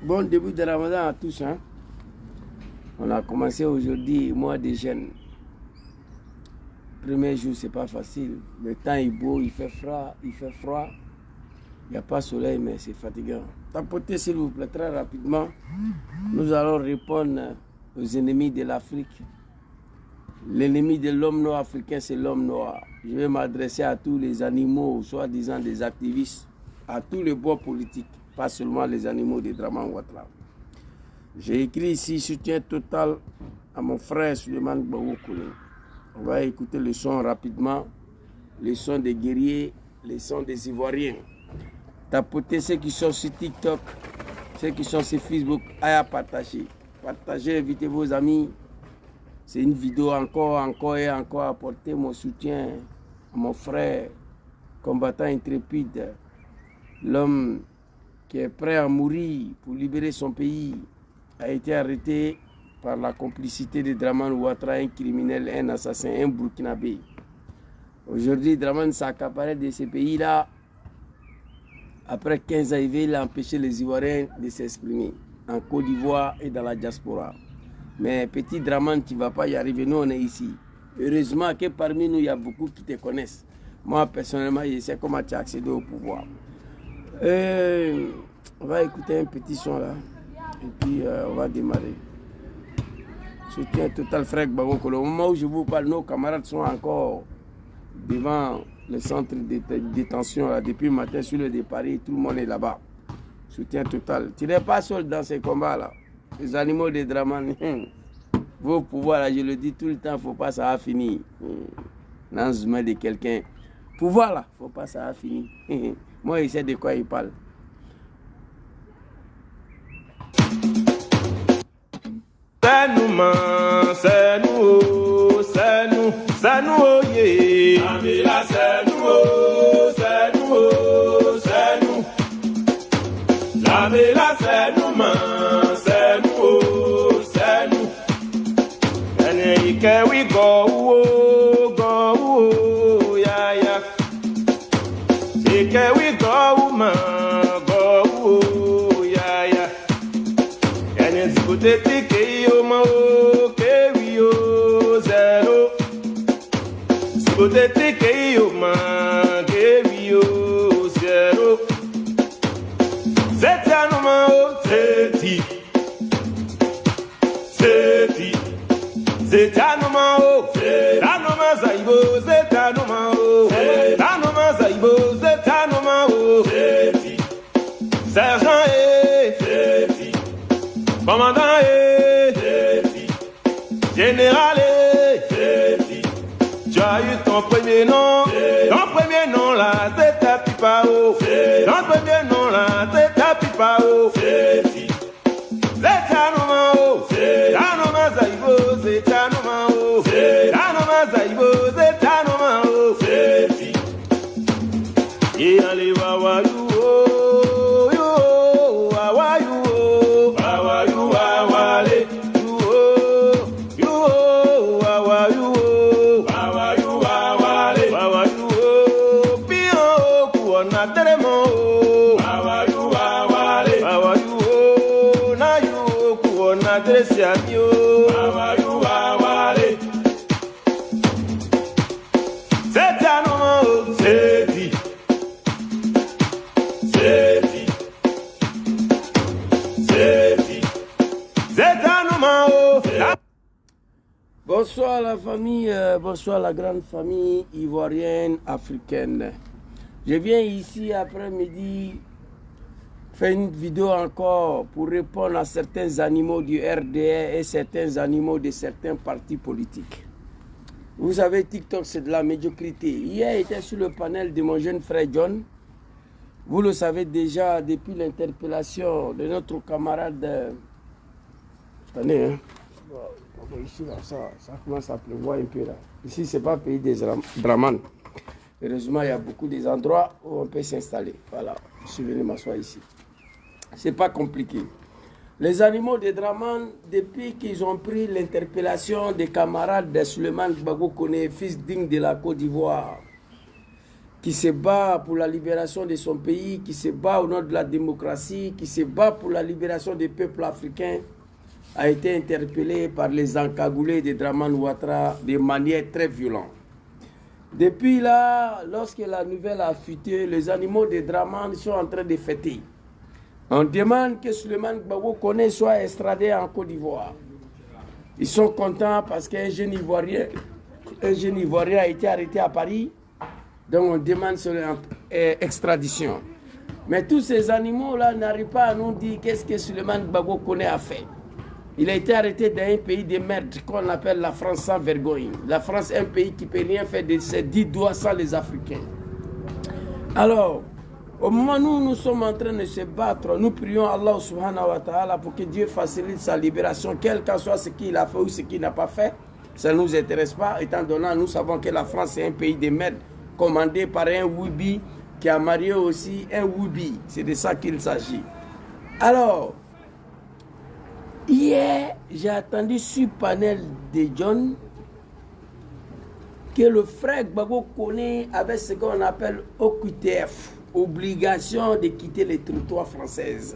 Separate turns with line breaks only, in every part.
Bon début de Ramadan à tous. Hein? On a commencé aujourd'hui, mois de jeûne. Premier jour, c'est pas facile. Le temps est beau, il fait froid. Il n'y a pas de soleil, mais c'est fatigant. Tapotez s'il vous plaît, très rapidement. Nous allons répondre aux ennemis de l'Afrique. L'ennemi de l'homme noir africain, c'est l'homme noir. Je vais m'adresser à tous les animaux, soi-disant des activistes, à tous les bois politiques, pas seulement les animaux de Dramane Ouattara. J'ai écrit ici soutien total à mon frère Souleymane Gbagbo Koné. On va écouter le son rapidement, le son des guerriers, le son des Ivoiriens. Tapotez ceux qui sont sur TikTok, ceux qui sont sur Facebook, à partager. Partagez, invitez vos amis. C'est une vidéo encore apporter mon soutien à mon frère, combattant intrépide, l'homme qui est prêt à mourir pour libérer son pays, a été arrêté par la complicité de Dramane Ouattara, un criminel, un assassin, un Burkinabé. Aujourd'hui, Dramane s'accaparait de ces pays-là. Après 15 ans, il a empêché les Ivoiriens de s'exprimer en Côte d'Ivoire et dans la diaspora. Mais petit Dramane, tu ne vas pas y arriver, nous on est ici. Heureusement que parmi nous, il y a beaucoup qui te connaissent. Moi, personnellement, je sais comment tu as accédé au pouvoir. On va écouter un petit son là. Et puis, on va démarrer. Soutien total, frère Gbagbo Koné. Au moment où je vous parle, nos camarades sont encore devant le centre de détention. Là, depuis le matin, sur le départ, tout le monde est là-bas. Soutien total. Tu n'es pas seul dans ces combats-là. Les animaux de Dramane, vos pouvoirs, là, je le dis tout le temps, il ne faut pas ça a fini. Dans les mains de quelqu'un. Pouvoir là, il ne faut pas ça a fini. Moi, il sait de quoi il parle.
C'est nous, man, c'est nous, c'est nous, c'est nous, oh yeah. Amila, c'est nous, c'est nous, c'est nous. L'Amila, c'est nous, man. Can we go, yeah, yeah. Can we go, man, go, yeah, yeah. Can you put the ticket, you mo, carry you, zero. Put the ticket, you man, carry you, zero. Zeta no man, zeti. Zetanoma o, zetanoma zaibo, zetanoma o, zetanoma zaibo, zetanoma o, zeti, sergent zeti, commandant zeti, général zeti. Tu as eu ton premier nom là, c'est ta pipa o, ton premier nom là, c'est ta pipa o, zeti, zetanoma o, zetanoma zaibo. Zetanoma o, zetanoma zaibo, zetanoma o, zeti. Yale wawa you o, you o, wawa you o, wawa you wawale, you o, wawa you o, wawa you wawale, wawa you o, pio kuona teremo o, wawa you wawale, wawa you o, na you kuona teresiamio.
Bonsoir la famille, bonsoir la grande famille ivoirienne, africaine. Je viens ici après-midi faire une vidéo encore pour répondre à certains animaux du RDR et certains animaux de certains partis politiques. Vous savez, TikTok, c'est de la médiocrité. Hier, j'étais sur le panel de mon jeune frère John. Vous le savez déjà depuis l'interpellation de notre camarade. Attendez, hein. Ici, là, ça commence à pleuvoir un peu là. Ici, ce n'est pas le pays des Dramane. Heureusement, il y a beaucoup d'endroits où on peut s'installer. Voilà, je suis venu m'asseoir ici. Ce n'est pas compliqué. Les animaux de Dramane, depuis qu'ils ont pris l'interpellation des camarades de Souleymane Gbagbo Koné, fils digne de la Côte d'Ivoire, qui se bat pour la libération de son pays, qui se bat au nom de la démocratie, qui se bat pour la libération des peuples africains, a été interpellé par les encagoulés de Dramane Ouattara de manière très violente. Depuis là, lorsque la nouvelle a fuité, les animaux de Dramane sont en train de fêter. On demande que Souleymane Gbagbo Koné soit extradé en Côte d'Ivoire. Ils sont contents parce qu'un jeune Ivoirien a été arrêté à Paris. Donc on demande son extradition. Mais tous ces animaux-là n'arrivent pas à nous dire qu'est-ce que Souleymane Gbagbo Koné a fait. Il a été arrêté dans un pays de merde qu'on appelle la France sans vergogne. La France est un pays qui ne peut rien faire de ses 10 doigts sans les Africains. Alors, au moment où nous sommes en train de se battre, nous prions Allah subhanahu wa ta'ala pour que Dieu facilite sa libération, quel que soit ce qu'il a fait ou ce qu'il n'a pas fait. Ça ne nous intéresse pas, étant donné nous savons que la France est un pays de merde, commandé par un Woubi qui a marié aussi un Woubi. C'est de ça qu'il s'agit. Alors, hier, j'ai attendu sur panel de John que le frère Gbagbo Koné avait ce qu'on appelle OQTF, obligation de quitter les territoires françaises.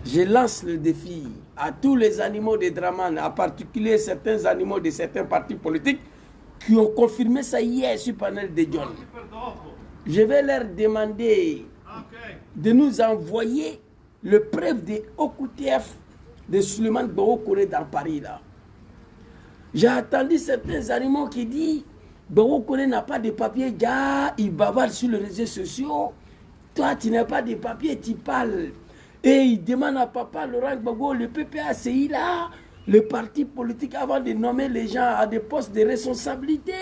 Je lance le défi à tous les animaux de Dramane, en particulier certains animaux de certains partis politiques qui ont confirmé ça hier sur panel de John. Je vais leur demander de nous envoyer le preuve de OQTF de Souleymane Gbagbo Koné dans Paris là. J'ai attendu certains animaux qui disent Gbagbo Koné n'a pas de papier, il bavarde sur les réseaux sociaux. Toi tu n'as pas de papier, tu parles. Et il demande à papa Laurent Gbagbo, le PPACI là, le parti politique, avant de nommer les gens à des postes de responsabilité,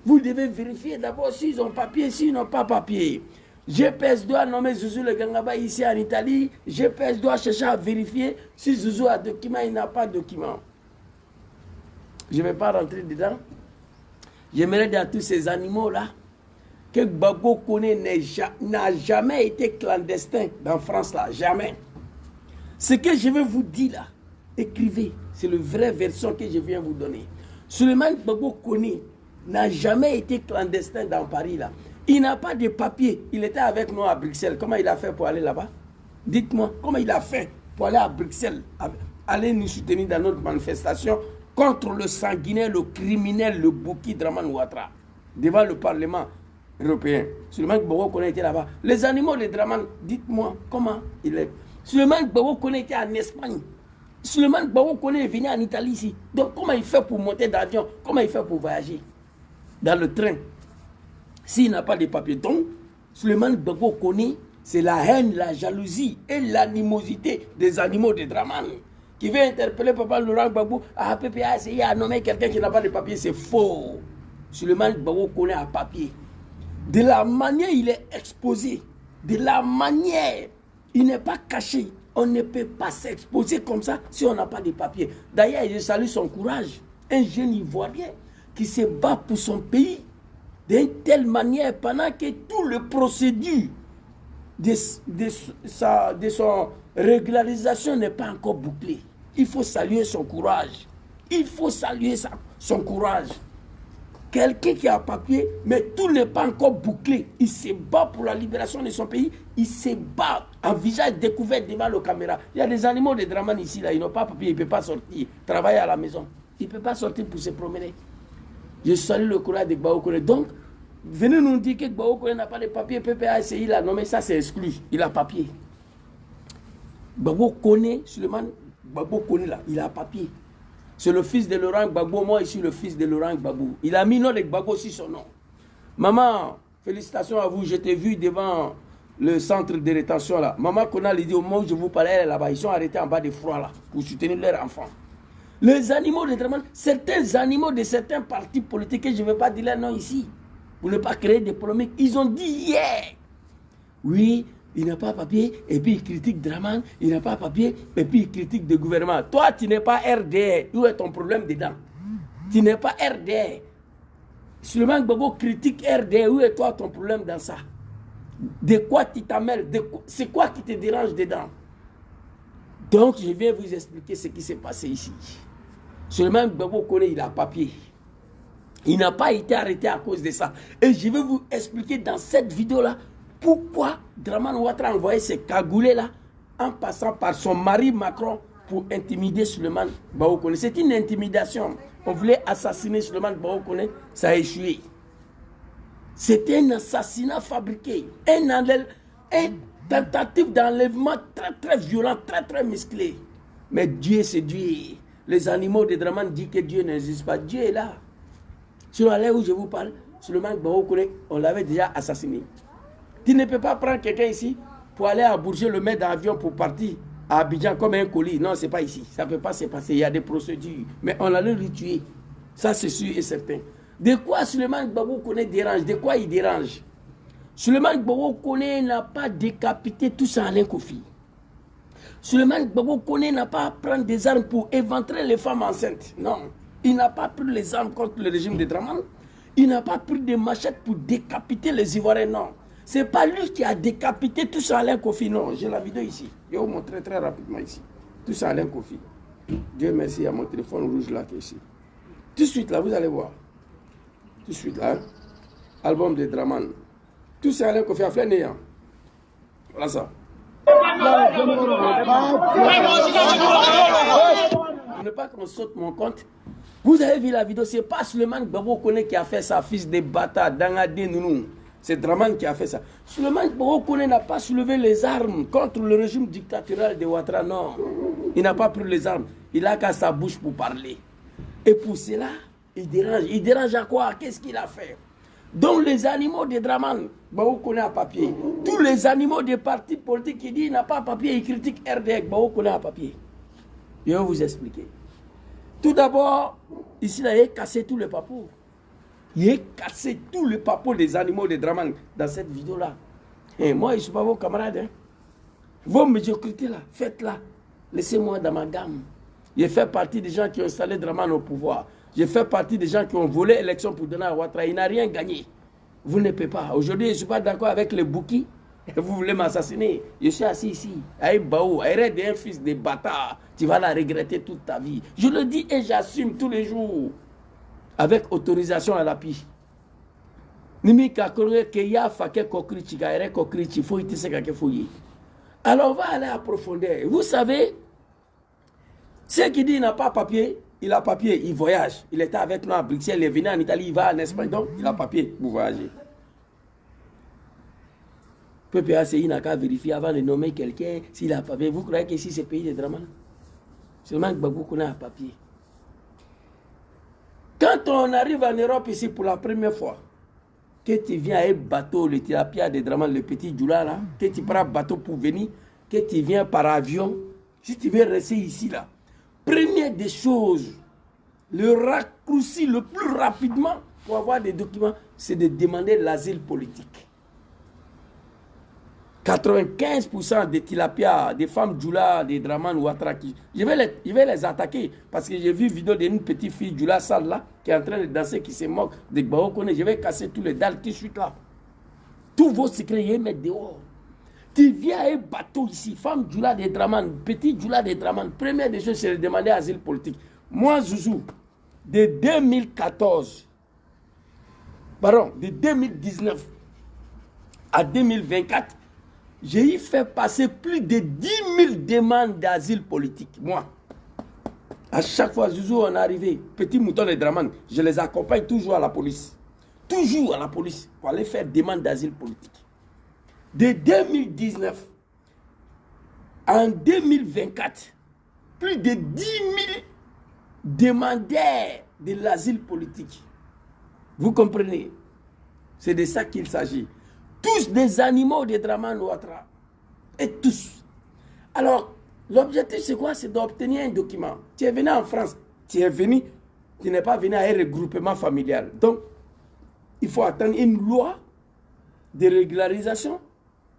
vous devez vérifier d'abord s'ils ont papier, s'ils n'ont pas papier. GPS doit nommer Zouzou le Gangaba ici en Italie. GPS doit chercher à vérifier si Zouzou a document, il n'a pas de document. Je ne vais pas rentrer dedans. J'aimerais dire à tous ces animaux-là que Gbagbo Koné n'a jamais été clandestin dans France là, jamais. Ce que je vais vous dire là, écrivez, c'est la vraie version que je viens vous donner. Souleymane Gbagbo Koné n'a jamais été clandestin dans Paris là. Il n'a pas de papier. Il était avec nous à Bruxelles. Comment il a fait pour aller là-bas? Dites-moi, comment il a fait pour aller à Bruxelles, aller nous soutenir dans notre manifestation contre le sanguinaire, le criminel, le Bouki Dramane Ouattara, devant le Parlement européen. Souleymane Gbagbo Koné était là-bas. Les animaux de Dramane, dites-moi comment il est. Souleymane Gbagbo Koné était en Espagne. Souleymane Gbagbo Koné est venu en Italie ici. Donc comment il fait pour monter d'avion? Comment il fait pour voyager dans le train? S'il n'a pas de papier, donc Souleymane Gbagbo Koné, c'est la haine, la jalousie et l'animosité des animaux de Dramane qui veut interpeller papa Laurent Gbagbo. Ah, PPA, il a nommé quelqu'un qui n'a pas de papier, c'est faux. Souleymane Gbagbo Koné a papier. De la manière il est exposé, de la manière il n'est pas caché. On ne peut pas s'exposer comme ça si on n'a pas de papier. D'ailleurs, je salue son courage. Un jeune Ivoirien qui se bat pour son pays d'une telle manière pendant que tout le procédure de son régularisation n'est pas encore bouclé. Il faut saluer son courage. Il faut saluer son courage. Quelqu'un qui a un papier, mais tout n'est pas encore bouclé. Il se bat pour la libération de son pays. Il se bat en visage découvert devant la caméra. Il y a des animaux de Dramane ici, là, ils n'ont pas de papier, ils ne peuvent pas sortir, travailler à la maison. Ils ne peuvent pas sortir pour se promener. Je salue le courage de Gbagbo Koné. Donc, venez nous dire que Gbagbo Koné n'a pas de papier, PPACI l'a nommé, ça c'est exclu. Il a papier. Gbagbo Koné, Souleymane Gbagbo Koné là, il a papier. C'est le fils de Laurent Gbagbo, moi je suis le fils de Laurent Gbagbo. Il a mis nom de Gbagbo sur son nom. Maman, félicitations à vous, je t'ai vu devant le centre de rétention là. Maman Kona lui dit au moment où je vous parlais, elle est là-bas, ils sont arrêtés en bas des froids là, pour soutenir leurs enfants. Les animaux de Dramane, certains animaux de certains partis politiques, je ne vais pas dire leur nom ici, pour ne pas créer des polémiques, ils ont dit hier, oui, il n'a pas papier, et puis il critique Dramane, il n'a pas papier, et puis il critique le gouvernement. Toi, tu n'es pas RDR, où est ton problème dedans? Tu n'es pas RDR. Souleymane Gbagbo critique RDR, où est toi ton problème dans ça? De quoi tu t'amènes? C'est quoi qui te dérange dedans? Donc, je viens vous expliquer ce qui s'est passé ici. Souleymane Gbagbo Koné, il a papier. Il n'a pas été arrêté à cause de ça. Et je vais vous expliquer dans cette vidéo-là pourquoi Draman Ouattara a envoyé ces cagoulés-là en passant par son mari Macron pour intimider Souleymane Bahoe Koné. C'est une intimidation. On voulait assassiner Souleymane Bahoe Koné, ça a échoué. C'était un assassinat fabriqué, une tentative d'enlèvement très très violent, très très musclé. Mais Dieu c'est Dieu. Les animaux de Draman disent que Dieu n'existe pas. Dieu est là. Sur l'allée où je vous parle, Souleymane Bahoe Koné, on l'avait déjà assassiné. Tu ne peux pas prendre quelqu'un ici pour aller à Bourget, le mettre dans l'avion pour partir à Abidjan comme un colis. Non, ce n'est pas ici. Ça ne peut pas se passer. Il y a des procédures. Mais on allait le tuer. Ça, c'est sûr et certain. De quoi Souleymane Bahoe Koné dérange? De quoi il dérange? Souleymane Bahoe Koné n'a pas décapité tout ça Alain Kofi. Souleymane Bahoe Koné n'a pas à prendre des armes pour éventrer les femmes enceintes. Non. Il n'a pas pris les armes contre le régime de Draman. Il n'a pas pris des machettes pour décapiter les Ivoiriens. Non. Ce n'est pas lui qui a décapité tout ça Alain Kofi. Non. J'ai la vidéo ici. Je vais vous montrer très rapidement ici. Tout ça Alain Kofi. Dieu merci, il y a mon téléphone rouge là qui est ici. Tout de suite là, vous allez voir. Tout de suite là. Hein? Album de Draman. Tout ça Alain Kofi a fait néant. Voilà ça. Pour ne pas qu'on saute mon compte, vous avez vu la vidéo, c'est pas Souleymane Bahoe Koné qui a fait ça, fils de bâtard, Dangadé Nounou. C'est Draman qui a fait ça. Souleymane Bahoe Koné n'a pas soulevé les armes contre le régime dictatorial de Ouattara, non. Il n'a pas pris les armes. Il a qu'à sa bouche pour parler. Et pour cela, il dérange. Il dérange à quoi? Qu'est-ce qu'il a fait? Donc les animaux de Draman Bahoe Koné a papier. Tous les animaux des partis politiques qui disent qu'il n'a pas papier, ils critiquent RDC, Bahoe Koné a papier. Je vais vous expliquer. Tout d'abord, ici, là, il a cassé tous les papous. Il a cassé tous les papous des animaux de Draman dans cette vidéo-là. Et moi, je ne suis pas vos camarades. Hein. Vos médiocrités là, faites-la. Laissez-moi dans ma gamme. Je fais partie des gens qui ont installé Draman au pouvoir. Je fais partie des gens qui ont volé l'élection pour donner à Ouattara. Il n'a rien gagné. Vous ne pouvez pas. Aujourd'hui, je ne suis pas d'accord avec les bouquis. Vous voulez m'assassiner? Je suis assis ici. Aïe Baou, arrête un fils de bâtard. Tu vas la regretter toute ta vie. Je le dis et j'assume tous les jours. Avec autorisation à l'appui. Alors on va aller à profondeur. Vous savez, ceux qui disent qu'il n'a pas papier, il a papier, il voyage. Il était avec nous à Bruxelles, il est venu en Italie, il va en Espagne. Donc il a papier pour voyager. PPACI n'a qu'à vérifier avant de nommer quelqu'un s'il a papier. Vous croyez que ici c'est pays de Draman? Seulement que Bahoe Koné a papier. Quand on arrive en Europe ici pour la première fois, que tu viens à un bateau, le tilapia de Draman, le petit Djoula là, que tu prends un bateau pour venir, que tu viens par avion, si tu veux rester ici là, première des choses, le raccourci le plus rapidement pour avoir des documents, c'est de demander l'asile politique. 95% des tilapia, des femmes Djoula, des Draman Ouattara, je vais les attaquer parce que j'ai vu une vidéo d'une petite fille Djoula Sall là qui est en train de danser, qui se moque de Bahoe Koné. Je vais casser tous les dalles tout de suite là. Tous vos secrets, je vais mettre dehors. Tu viens à un bateau ici, femme Djoula des Draman, petit Djoula des Draman. Première des choses, c'est de demander asile politique. Moi, Zouzou, de 2014, pardon, de 2019 à 2024, j'ai fait passer plus de 10 000 demandes d'asile politique. Moi, à chaque fois, Zouzou, on est arrivé, petit mouton de Draman, je les accompagne toujours à la police. Toujours à la police pour aller faire demande d'asile politique. De 2019 en 2024, plus de 10 000 demandeurs de l'asile politique. Vous comprenez? C'est de ça qu'il s'agit. Tous des animaux de Draman Ouattara. Et tous. Alors, l'objectif c'est quoi? C'est d'obtenir un document. Tu es venu en France. Tu es venu. Tu n'es pas venu à un regroupement familial. Donc, il faut attendre une loi de régularisation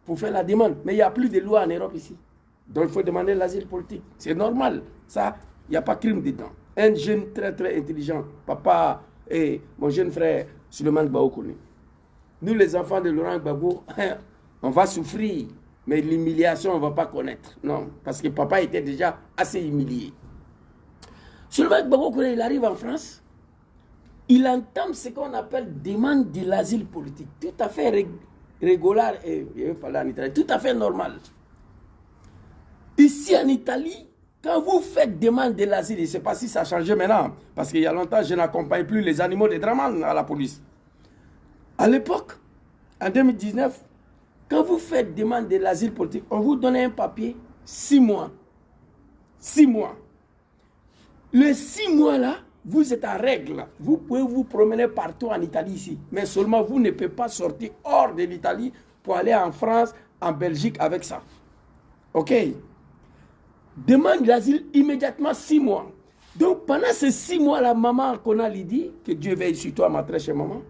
pour faire la demande. Mais il n'y a plus de loi en Europe ici. Donc, il faut demander l'asile politique. C'est normal. Ça, il n'y a pas de crime dedans. Un jeune très très intelligent, papa et mon jeune frère Souleymane Bahoe Koné. Nous, les enfants de Laurent Gbagbo, on va souffrir, mais l'humiliation, on ne va pas connaître. Non, parce que papa était déjà assez humilié. Souleymane Bahoe Koné, il arrive en France, il entame ce qu'on appelle demande de l'asile politique. Tout à fait régulier, tout à fait normal. Ici en Italie, quand vous faites demande de l'asile, je ne sais pas si ça a changé maintenant, parce qu'il y a longtemps, je n'accompagne plus les animaux de Draman à la police. À l'époque, en 2019, quand vous faites demande de l'asile politique, on vous donne un papier, 6 mois. 6 mois. Les 6 mois là, vous êtes en règle. Vous pouvez vous promener partout en Italie ici. Mais seulement vous ne pouvez pas sortir hors de l'Italie pour aller en France, en Belgique avec ça. Ok? Demande l'asile immédiatement 6 mois. Donc pendant ces 6 mois là, maman qu'on a dit, que Dieu veille sur toi, ma très chère maman.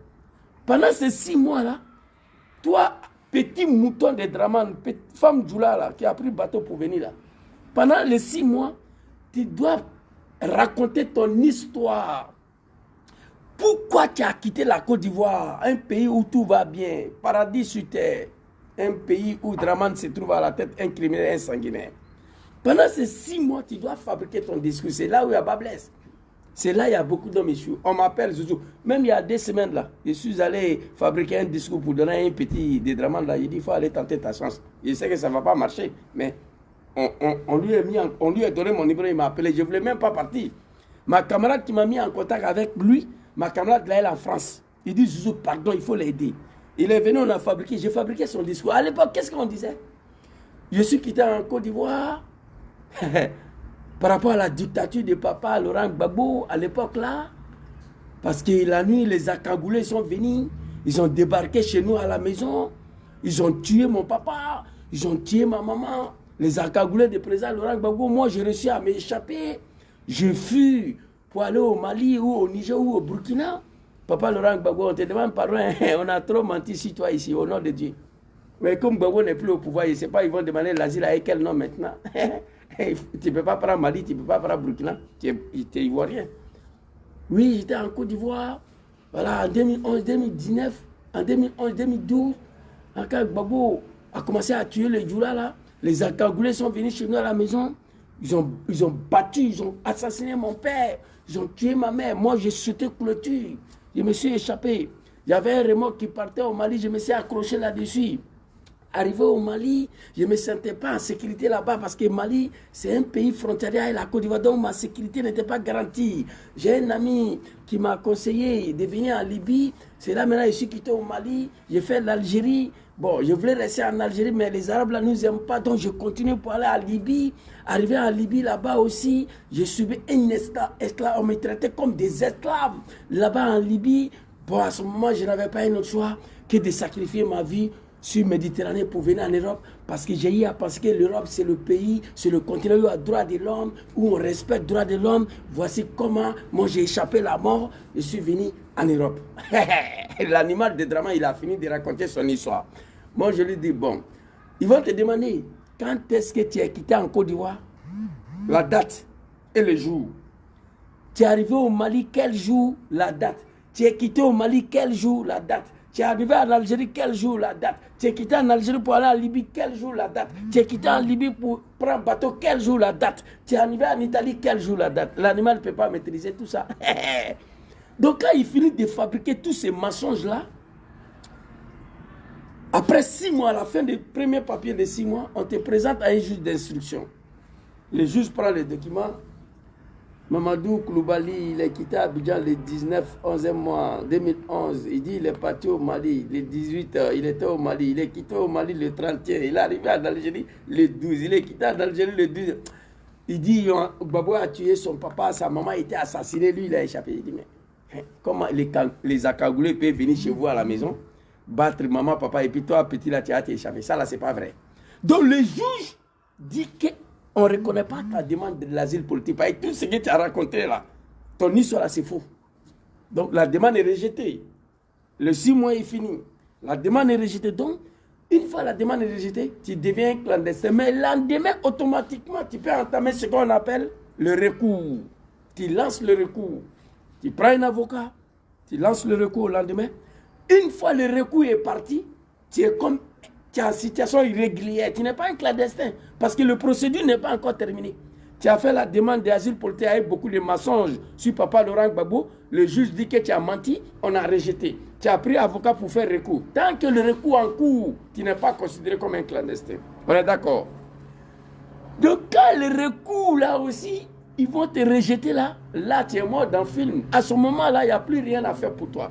Pendant ces 6 mois là, toi, petit mouton de Draman, femme Djoula là, qui a pris le bateau pour venir là. Pendant les 6 mois, tu dois raconter ton histoire. Pourquoi tu as quitté la Côte d'Ivoire, un pays où tout va bien, paradis sur terre, un pays où Draman se trouve à la tête, un criminel, un sanguinaire. Pendant ces 6 mois, tu dois fabriquer ton discours. C'est là où il y a Bablès. C'est là où il y a beaucoup d'hommes issus. On m'appelle Zouzou. Même il y a 2 semaines là, je suis allé fabriquer un discours pour donner un petit de Draman là. Il dit il faut aller tenter ta chance. Je sais que ça ne va pas marcher, mais on lui a donné mon numéro, il m'a appelé. Je ne voulais même pas partir. Ma camarade qui m'a mis en contact avec lui, ma camarade là, elle est en France. Il dit Zouzou, pardon, il faut l'aider. Il est venu, on a fabriqué, j'ai fabriqué son discours. À l'époque, qu'est-ce qu'on disait? Je suis quitté en Côte d'Ivoire par rapport à la dictature de papa Laurent Gbagbo à l'époque là. Parce que la nuit, les Akangoulés sont venus, ils ont débarqué chez nous à la maison, ils ont tué mon papa, ils ont tué ma maman. Les Akangoulés de président Laurent Gbagbo, moi j'ai réussi à m'échapper. Je fus pour aller au Mali ou au Niger ou au Burkina. Papa Laurent Gbagbo, on te demande pardon, on a trop menti sur toi ici, au nom de Dieu. Mais comme Gbagbo n'est plus au pouvoir, je ne sais pas, ils vont demander l'asile à quel nom maintenant. Tu ne peux pas prendre Mali, tu ne peux pas prendre Burkina, tu es ivoirien. Oui, j'étais en Côte d'Ivoire, voilà, en 2011, 2019, en 2011, 2012, quand Gbagbo a commencé à tuer les Djoula là, les Akangoulés sont venus chez nous à la maison, ils ont battu, ils ont assassiné mon père, ils ont tué ma mère, moi j'ai sauté clôture, je me suis échappé. Il y avait un remorque qui partait au Mali, je me suis accroché là-dessus. Arrivé au Mali, je ne me sentais pas en sécurité là-bas parce que Mali, c'est un pays frontalier et la Côte d'Ivoire, donc ma sécurité n'était pas garantie. J'ai un ami qui m'a conseillé de venir en Libye. C'est là maintenant, je suis quitté au Mali. J'ai fait l'Algérie. Bon, je voulais rester en Algérie, mais les Arabes là ne nous aiment pas, donc je continue pour aller en Libye. Arrivé en Libye, là-bas aussi, j'ai subi un esclave. On me traitait comme des esclaves. Là-bas en Libye, bon, à ce moment, je n'avais pas un autre choix que de sacrifier ma vie sur Méditerranée pour venir en Europe, parce que j'ai eu à penser que l'Europe c'est le pays, c'est le continent où il y a droit de l'homme, où on respecte le droit de l'homme. Voici comment moi j'ai échappé la mort, je suis venu en Europe. L'animal de Draman, il a fini de raconter son histoire. Moi je lui dis, bon, ils vont te demander, quand est-ce que tu es quitté en Côte d'Ivoire? La date et le jour. Tu es arrivé au Mali, quel jour? La date. Tu es quitté au Mali, quel jour? La date. Tu es arrivé en Algérie, quel jour? La date. Tu es quitté en Algérie pour aller en Libye, quel jour? La date. Tu es quitté en Libye pour prendre bateau, quel jour? La date. Tu es arrivé en Italie, quel jour? La date. L'animal ne peut pas maîtriser tout ça. Donc quand il finit de fabriquer tous ces mensonges-là, après 6 mois, à la fin du premier papier de 6 mois, on te présente à un juge d'instruction. Le juge prend les documents. Mamadou Koulibaly, il est quitté à Abidjan le 19, 11e mois 2011. Il dit il est parti au Mali. Le 18, il était au Mali. Il est quitté au Mali le 31. Il est arrivé en Algérie le 12. Il est quitté en Algérie le 12. Il dit Gbagbo a tué son papa, sa maman a été assassinée. Lui, il a échappé. Il dit mais comment les Akangoulés peuvent venir chez vous à la maison, battre maman, papa, et puis toi, petit là, tu as échappé. Ça là, c'est pas vrai. Donc le juge dit que on ne reconnaît pas ta demande de l'asile politique. Et tout ce que tu as raconté là, ton histoire là, c'est faux. Donc la demande est rejetée. Le 6 mois est fini. La demande est rejetée. Donc, une fois la demande est rejetée, tu deviens clandestin. Mais le lendemain, automatiquement, tu peux entamer ce qu'on appelle le recours. Tu lances le recours. Tu prends un avocat, tu lances le recours au lendemain. Une fois le recours est parti, tu es comme... Tu es en situation irrégulière, tu n'es pas un clandestin, parce que le procédure n'est pas encore terminé. Tu as fait la demande d'asile politique avec beaucoup de mensonges sur Papa Laurent Gbagbo. Le juge dit que tu as menti, on a rejeté. Tu as pris avocat pour faire recours. Tant que le recours en cours, tu n'es pas considéré comme un clandestin. On est d'accord? Donc quand le recours là aussi, ils vont te rejeter là. Là, tu es mort dans le film. À ce moment-là, il n'y a plus rien à faire pour toi.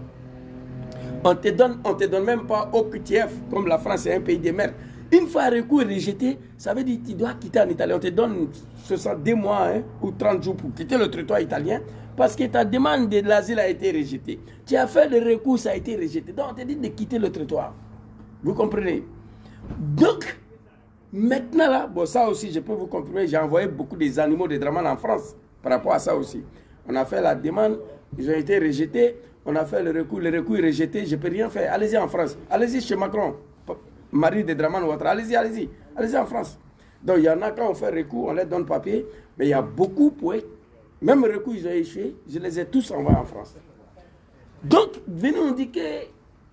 On te donne même pas au QTF, comme la France est un pays de merde. Une fois le recours rejeté, ça veut dire que tu dois quitter en Italie. On te donne 62 mois ou 30 jours pour quitter le territoire italien parce que ta demande de l'asile a été rejetée. Tu as fait le recours, ça a été rejeté. Donc on te dit de quitter le territoire. Vous comprenez? Donc, maintenant là, bon ça aussi je peux vous confirmer, j'ai envoyé beaucoup des animaux de Draman en France par rapport à ça aussi. On a fait la demande, ils ont été rejetés. On a fait le recours est rejeté, je ne peux rien faire. Allez-y en France, allez-y chez Macron, Marie de Draman Ouattara, allez-y en France. Donc il y en a quand on fait recours, on les donne papier, mais il y a beaucoup pour eux. Même recours ils ont échoué, je les ai tous envoyés en France. Donc, venez nous dire que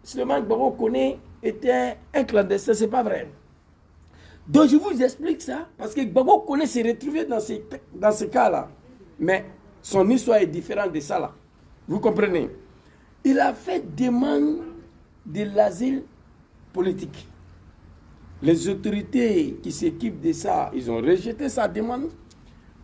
Souleymane Gbagbo Koné était un clandestin, ce n'est pas vrai. Donc je vous explique ça, parce que Gbagbo Koné s'est retrouvé dans ce cas-là. Mais son histoire est différente de ça là. Vous comprenez? Il a fait demande de l'asile politique. Les autorités qui s'équipent de ça, ils ont rejeté sa demande.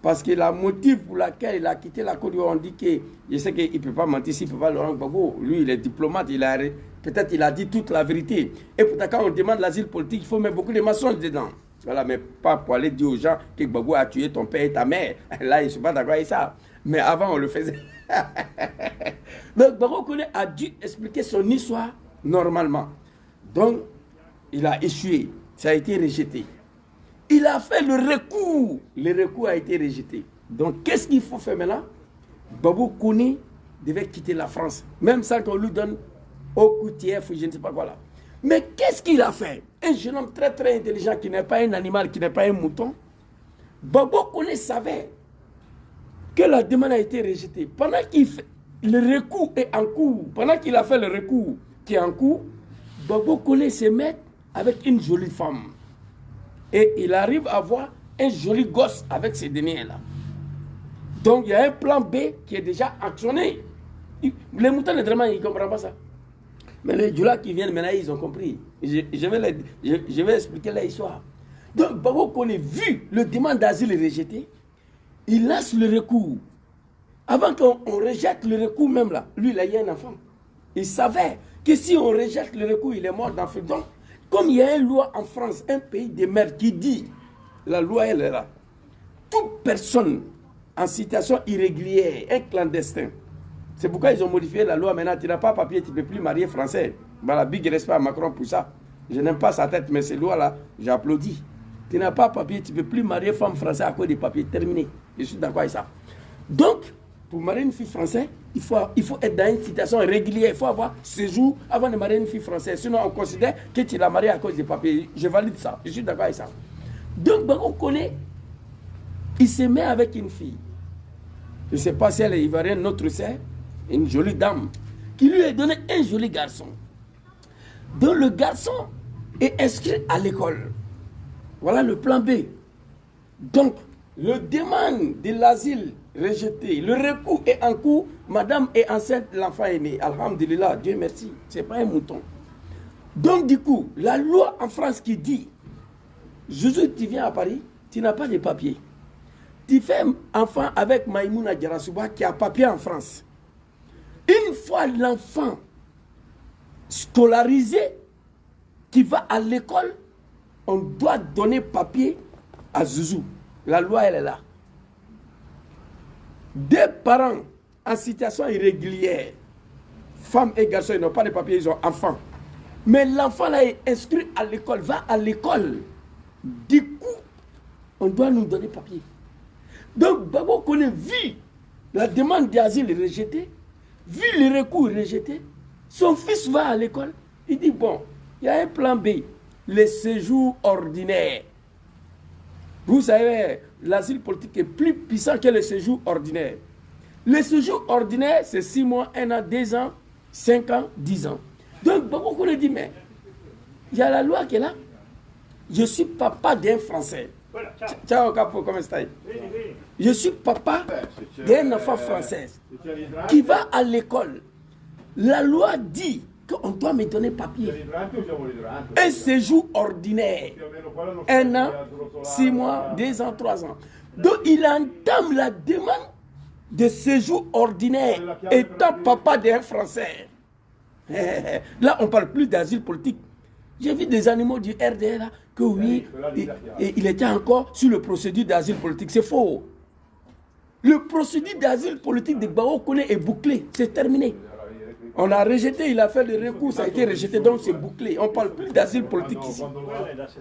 Parce que la motif pour laquelle il a quitté la Côte d'Ivoire, on dit que, je sais qu'il ne peut pas mentir, s'il ne peut pas Laurent Gbagbo, lui il est diplomate, peut-être il a dit toute la vérité. Et pourtant quand on demande l'asile politique, il faut mettre beaucoup de mensonges dedans. Voilà, mais pas pour aller dire aux gens que Gbagbo a tué ton père et ta mère. Là, ils ne sont pas d'accord avec ça. Mais avant, on le faisait. Donc, Gbagbo Koné a dû expliquer son histoire normalement. Donc, il a échoué. Ça a été rejeté. Il a fait le recours. Le recours a été rejeté. Donc, qu'est-ce qu'il faut faire maintenant? Gbagbo Koné devait quitter la France, même sans qu'on lui donne au QTF ou je ne sais pas quoi là. Mais qu'est-ce qu'il a fait? Un jeune homme très très intelligent qui n'est pas un animal, qui n'est pas un mouton. Gbagbo Koné savait que la demande a été rejetée. Pendant qu'il fait le recours est en cours, pendant qu'il a fait le recours qui est en cours, Gbagbo Koné se met avec une jolie femme. Et il arrive à avoir un joli gosse avec ces deniers-là. Donc il y a un plan B qui est déjà actionné. Les moutons de Draman, ils ne comprennent pas ça. Mais les Djoula qui viennent maintenant, ils ont compris. Je vais expliquer l'histoire. Donc Gbagbo Koné, vu le demande d'asile rejeté, il lance le recours. Avant qu'on rejette le recours même là, lui il a eu un enfant. Il savait que si on rejette le recours, il est mort d'enfant. Donc, comme il y a une loi en France, un pays de merde qui dit, la loi elle est là, toute personne en situation irrégulière, un clandestin, c'est pourquoi ils ont modifié la loi maintenant, tu n'as pas papier, tu ne peux plus marier français. Voilà, big respect à Macron pour ça. Je n'aime pas sa tête, mais ces lois-là, j'applaudis. Tu n'as pas papier, tu ne peux plus marier femme française à cause des papiers, terminé. Je suis d'accord avec ça. Donc, pour marier une fille française, il faut être dans une situation régulière. Il faut avoir séjour avant de marier une fille française. Sinon, on considère que tu l'as mariée à cause des papiers. Je valide ça. Je suis d'accord avec ça. Donc, Gbagbo Koné, il se met avec une fille. Je ne sais pas si elle est ivoirienne, notre sœur, une jolie dame, qui lui a donné un joli garçon. Donc, le garçon est inscrit à l'école. Voilà le plan B. Donc, le demande de l'asile rejeté, le recours est en cours, madame est enceinte, l'enfant est né. Alhamdulillah, Dieu merci, ce n'est pas un mouton. Donc du coup, la loi en France qui dit, Jésus, tu viens à Paris, tu n'as pas de papier. Tu fais enfant avec Maïmouna Djarasouba qui a papier en France. Une fois l'enfant scolarisé, qui va à l'école, on doit donner papier à Zouzou. La loi, elle est là. Deux parents en situation irrégulière, femmes et garçons, ils n'ont pas de papier, ils ont enfants. Mais l'enfant là est inscrit à l'école, va à l'école. Du coup, on doit nous donner papier. Donc, Gbagbo Koné, vu la demande d'asile rejetée, vu le recours rejeté, son fils va à l'école. Il dit, bon, il y a un plan B, le séjour ordinaire. Vous savez, l'asile politique est plus puissant que le séjour ordinaire. Le séjour ordinaire, c'est 6 mois, 1 an, 2 ans, 5 ans, 10 ans. Donc, Gbagbo Koné dit, mais il y a la loi qui est là. Je suis papa d'un Français. Ciao, Capo, comment est-ce que Je suis papa d'un enfant français qui va à l'école. La loi dit qu'on doit me donner papier. Un séjour ordinaire. 1 an, 6 mois, 2 ans, 3 ans. Donc il entame la demande de séjour ordinaire étant papa d'un Français. Là, on ne parle plus d'asile politique. J'ai vu des animaux du RDR là, que oui, il était encore sur le procédure d'asile politique. C'est faux. Le procédure d'asile politique de Gbagbo Koné est bouclé. C'est terminé. On l'a rejeté, il a fait le recours, ça a été rejeté, donc c'est bouclé. On ne parle plus d'asile politique ici.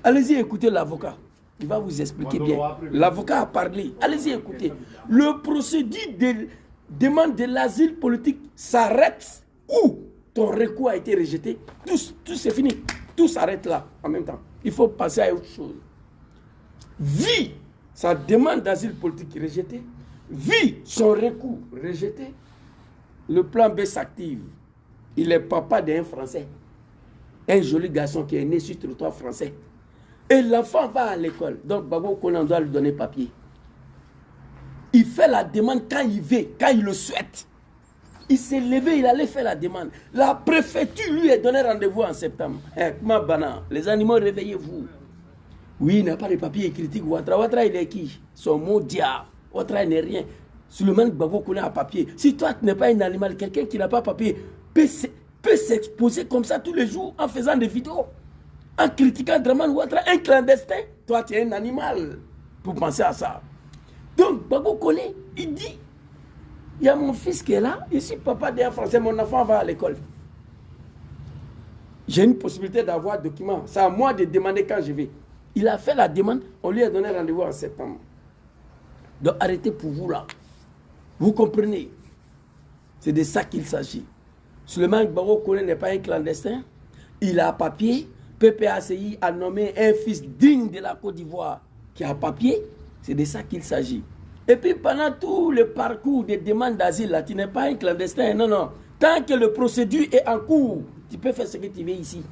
Allez-y, écoutez l'avocat. Il va vous expliquer bien. L'avocat a parlé. Allez-y, écoutez. Le procédure de demande de l'asile politique s'arrête où ton recours a été rejeté. Tout c'est fini. Tout s'arrête là, en même temps. Il faut passer à autre chose. Vu sa demande d'asile politique rejetée, vu son recours rejeté, le plan B s'active. Il est papa d'un Français. Un joli garçon qui est né sur le territoire français. Et l'enfant va à l'école. Donc, Gbagbo Koné doit lui donner papier. Il fait la demande quand il veut, quand il le souhaite. Il s'est levé, il allait faire la demande. La préfecture lui a donné rendez-vous en septembre. Les animaux, réveillez-vous. Oui, il n'a pas de papier, il critique Ouattara. Ouattara, il est qui? Son mot diable. Ouattara n'est rien. Suleiman Gbagbo Koné a papier. Si toi, tu n'es pas un animal, quelqu'un qui n'a pas papier peut s'exposer comme ça tous les jours en faisant des vidéos. En critiquant Dramane Ouattara, un clandestin. Toi, tu es un animal pour penser à ça. Donc, Gbagbo Koné, il dit, il y a mon fils qui est là, je suis papa d'un Français, mon enfant va à l'école. J'ai une possibilité d'avoir un document. C'est à moi de demander quand je vais. Il a fait la demande, on lui a donné rendez-vous en septembre. Donc, arrêtez pour vous là. Vous comprenez? C'est de ça qu'il s'agit. Suleiman Gbagbo Koné n'est pas un clandestin. Il a papier. PPACI a nommé un fils digne de la Côte d'Ivoire qui a papier. C'est de ça qu'il s'agit. Et puis pendant tout le parcours de demande d'asile, là, tu n'es pas un clandestin. Non, non. Tant que le procédure est en cours, tu peux faire ce que tu veux ici.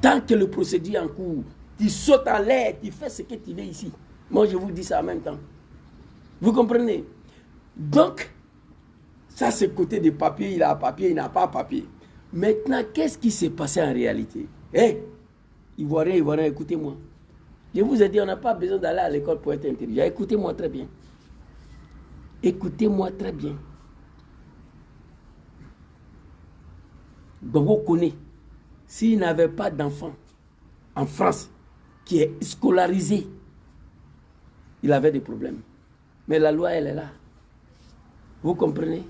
Tant que le procédure est en cours, tu sautes en l'air, tu fais ce que tu veux ici. Moi, je vous dis ça en même temps. Vous comprenez? Donc, ça c'est côté des papiers, il a papier, il n'a pas papier. Maintenant, qu'est-ce qui s'est passé en réalité? Ivoirien, écoutez-moi. Je vous ai dit, on n'a pas besoin d'aller à l'école pour être intelligent. Écoutez-moi très bien. Écoutez-moi très bien. Gbagbo Koné, s'il n'avait pas d'enfant en France qui est scolarisé, il avait des problèmes. Mais la loi, elle est là. Vous comprenez?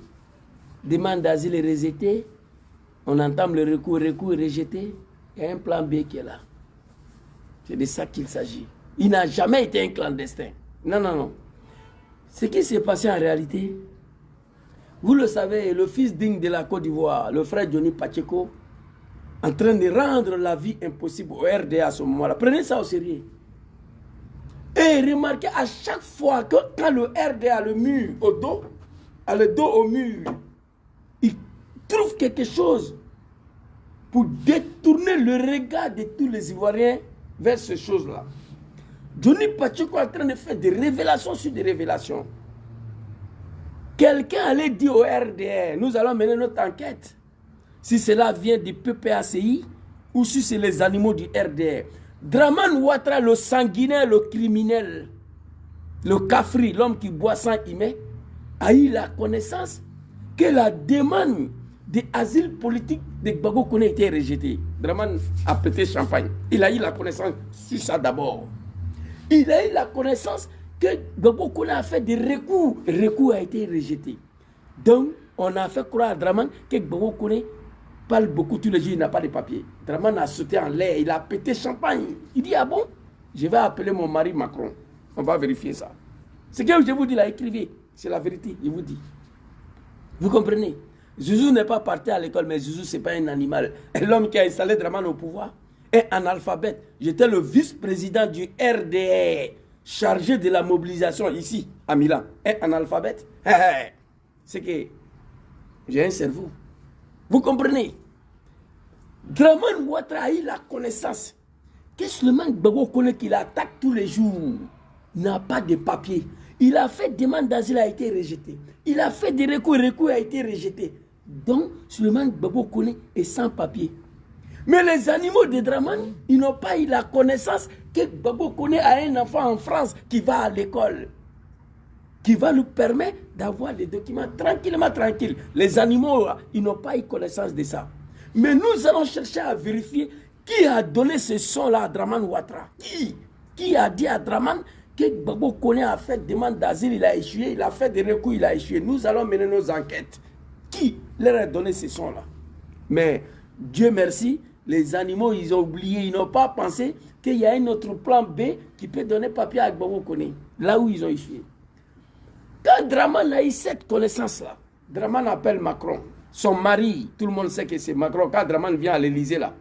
Demande d'asile est rejetée. On entame le recours est rejeté. Il y a un plan B qui est là. C'est de ça qu'il s'agit. Il n'a jamais été un clandestin. Non, non, non. Ce qui s'est passé en réalité, vous le savez, le fils digne de la Côte d'Ivoire, le frère Johnny Pacheco, en train de rendre la vie impossible au RDA à ce moment-là. Prenez ça au sérieux. Et remarquez à chaque fois que quand le RDA a le mur au dos, a le dos au mur, il trouve quelque chose pour détourner le regard de tous les Ivoiriens vers ces choses-là. Johnny Pacheco est en train de faire des révélations sur des révélations. Quelqu'un allait dire au RDR, nous allons mener notre enquête. Si cela vient du PPACI ou si c'est les animaux du RDR. Dramane Ouattara, le sanguinaire, le criminel, le cafri, l'homme qui boit sans y a eu la connaissance que la demande d'asile politique de Gbagbo Koné a été rejetée. Dramane a pété champagne. Il a eu la connaissance sur ça d'abord. Il a eu la connaissance que Gbagbo Koné a fait des recours. Le recours a été rejeté. Donc, on a fait croire à Dramane que Gbagbo Koné parle beaucoup tous les jours, il n'a pas de papier. Dramane a sauté en l'air, il a pété champagne. Il dit, ah bon? Je vais appeler mon mari Macron. On va vérifier ça. Ce que je vous dis là, écrivez. C'est la vérité, je vous dis. Vous comprenez? Zouzou n'est pas parti à l'école, mais Zouzou, ce n'est pas un animal. L'homme qui a installé Dramane au pouvoir est analphabète. J'étais le vice-président du RDR, chargé de la mobilisation ici, à Milan. Un analphabète? C'est que j'ai un cerveau. Vous comprenez? Dramane Ouattara a eu la connaissance que Suleiman Gbagbo Koné qu'il attaque tous les jours n'a pas de papier. Il a fait demande d'asile, a été rejeté. Il a fait des recours a été rejeté. Donc, Souleymane Gbagbo Koné est sans papier. Mais les animaux de Dramane, ils n'ont pas eu la connaissance que Gbagbo Koné a un enfant en France qui va à l'école, qui va nous permettre d'avoir des documents tranquillement tranquilles. Les animaux, ils n'ont pas eu connaissance de ça. Mais nous allons chercher à vérifier qui a donné ce son-là à Dramane Ouattara. Qui a dit à Dramane que Gbagbo Koné a fait demande d'asile, il a échoué, il a fait des recours, il a échoué. Nous allons mener nos enquêtes. Qui leur a donné ce son-là? Mais Dieu merci, les animaux, ils ont oublié, ils n'ont pas pensé qu'il y a un autre plan B qui peut donner papier à Gbagbo Koné, là où ils ont échoué. Quand Dramane a eu cette connaissance-là, Dramane appelle Macron, son mari, tout le monde sait que c'est Macron. Quand Dramane vient à l'Élysée, là,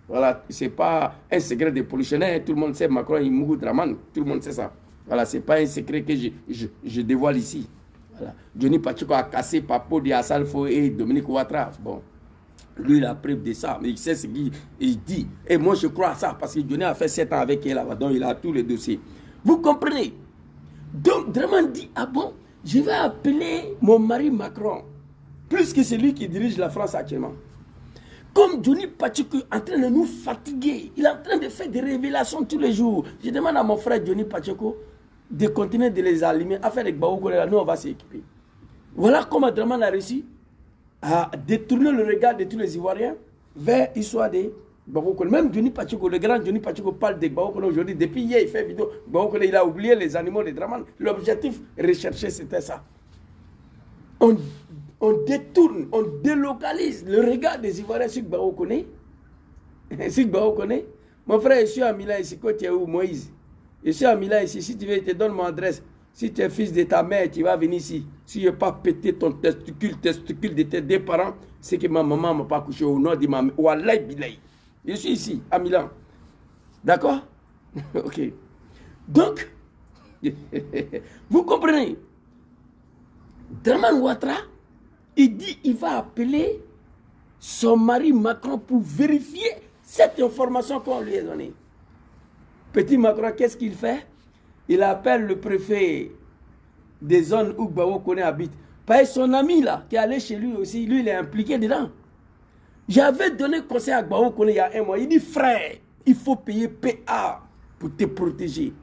voilà, c'est pas un secret de polichinelle, tout le monde sait Macron, il mourut Dramane, tout le monde sait ça. Voilà, c'est pas un secret que je dévoile ici. Voilà. Johnny Pacheco a cassé Papo de Assalfo et Dominique Ouattara. Bon, lui, il a preuve de ça, mais il sait ce qu'il dit. Et moi, je crois à ça, parce que Johnny a fait 7 ans avec elle là-bas, donc il a tous les dossiers. Vous comprenez? Donc, Dramane dit, ah bon, je vais appeler mon mari Macron, plus que celui qui dirige la France actuellement. Comme Johnny Pacheco est en train de nous fatiguer, il est en train de faire des révélations tous les jours. Je demande à mon frère Johnny Pacheco de continuer de les allumer, à faire des Gbagbo Koné, nous on va s'équiper. Voilà comment Dramane a réussi à détourner le regard de tous les Ivoiriens vers l'histoire des Gbagbo Koné. Même Johnny Pacheco, le grand Johnny Pacheco parle de Gbagbo Koné aujourd'hui. Depuis hier, il fait vidéo. Gbagbo Koné, il a oublié les animaux de Dramane. L'objectif recherché, c'était ça. On détourne, on délocalise le regard des Ivoiriens sur Gbagbo Koné. Sur Gbagbo Koné. Mon frère, je suis à Milan ici. Quand tu es où, Moïse? Je suis à Milan ici. Si tu veux, je te donne mon adresse. Si tu es fils de ta mère, tu vas venir ici. Si je n'ai pas pété ton testicule de tes 2 parents, c'est que ma maman ne m'a pas couché au nom de ma mère. Wallahi billahi. Je suis ici, à Milan. D'accord? Ok. Donc, vous comprenez? Dramane Ouattara, il dit qu'il va appeler son mari Macron pour vérifier cette information qu'on lui a donnée. Petit Macron, qu'est-ce qu'il fait? Il appelle le préfet des zones où Gbagbo Koné habite. Parce son ami là, qui est allé chez lui aussi, lui il est impliqué dedans. J'avais donné conseil à Gbagbo Koné il y a 1 mois. Il dit, frère, il faut payer PA pour te protéger.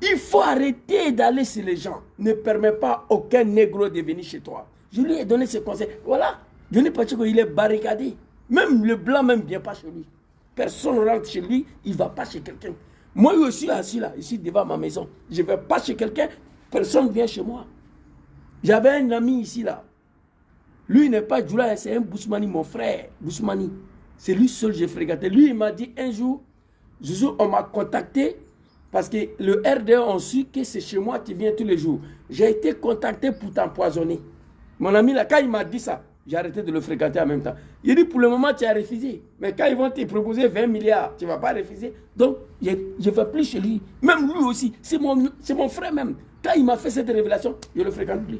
Il faut arrêter d'aller chez les gens. Ne permets pas aucun négro de venir chez toi. Je lui ai donné ce conseil. Voilà, Johnny Pacheco, il est barricadé. Même le blanc même ne vient pas chez lui. Personne ne rentre chez lui, il ne va pas chez quelqu'un. Moi je suis assis là, ici devant ma maison. Je ne vais pas chez quelqu'un, personne ne vient chez moi. J'avais un ami ici là. Lui n'est pas Djoula, c'est un Bousmani, mon frère. Bousmani. C'est lui seul que j'ai fréquenté. Lui, il m'a dit un jour, on m'a contacté parce que le RDE ont su que c'est chez moi, tu viens tous les jours. J'ai été contacté pour t'empoisonner. Mon ami là, quand il m'a dit ça, j'ai arrêté de le fréquenter en même temps. Il dit, pour le moment, tu as refusé. Mais quand ils vont te proposer 20 milliards, tu ne vas pas refuser. Donc, je ne vais plus chez lui. Même lui aussi, c'est mon frère même. Quand il m'a fait cette révélation, je ne le fréquente plus.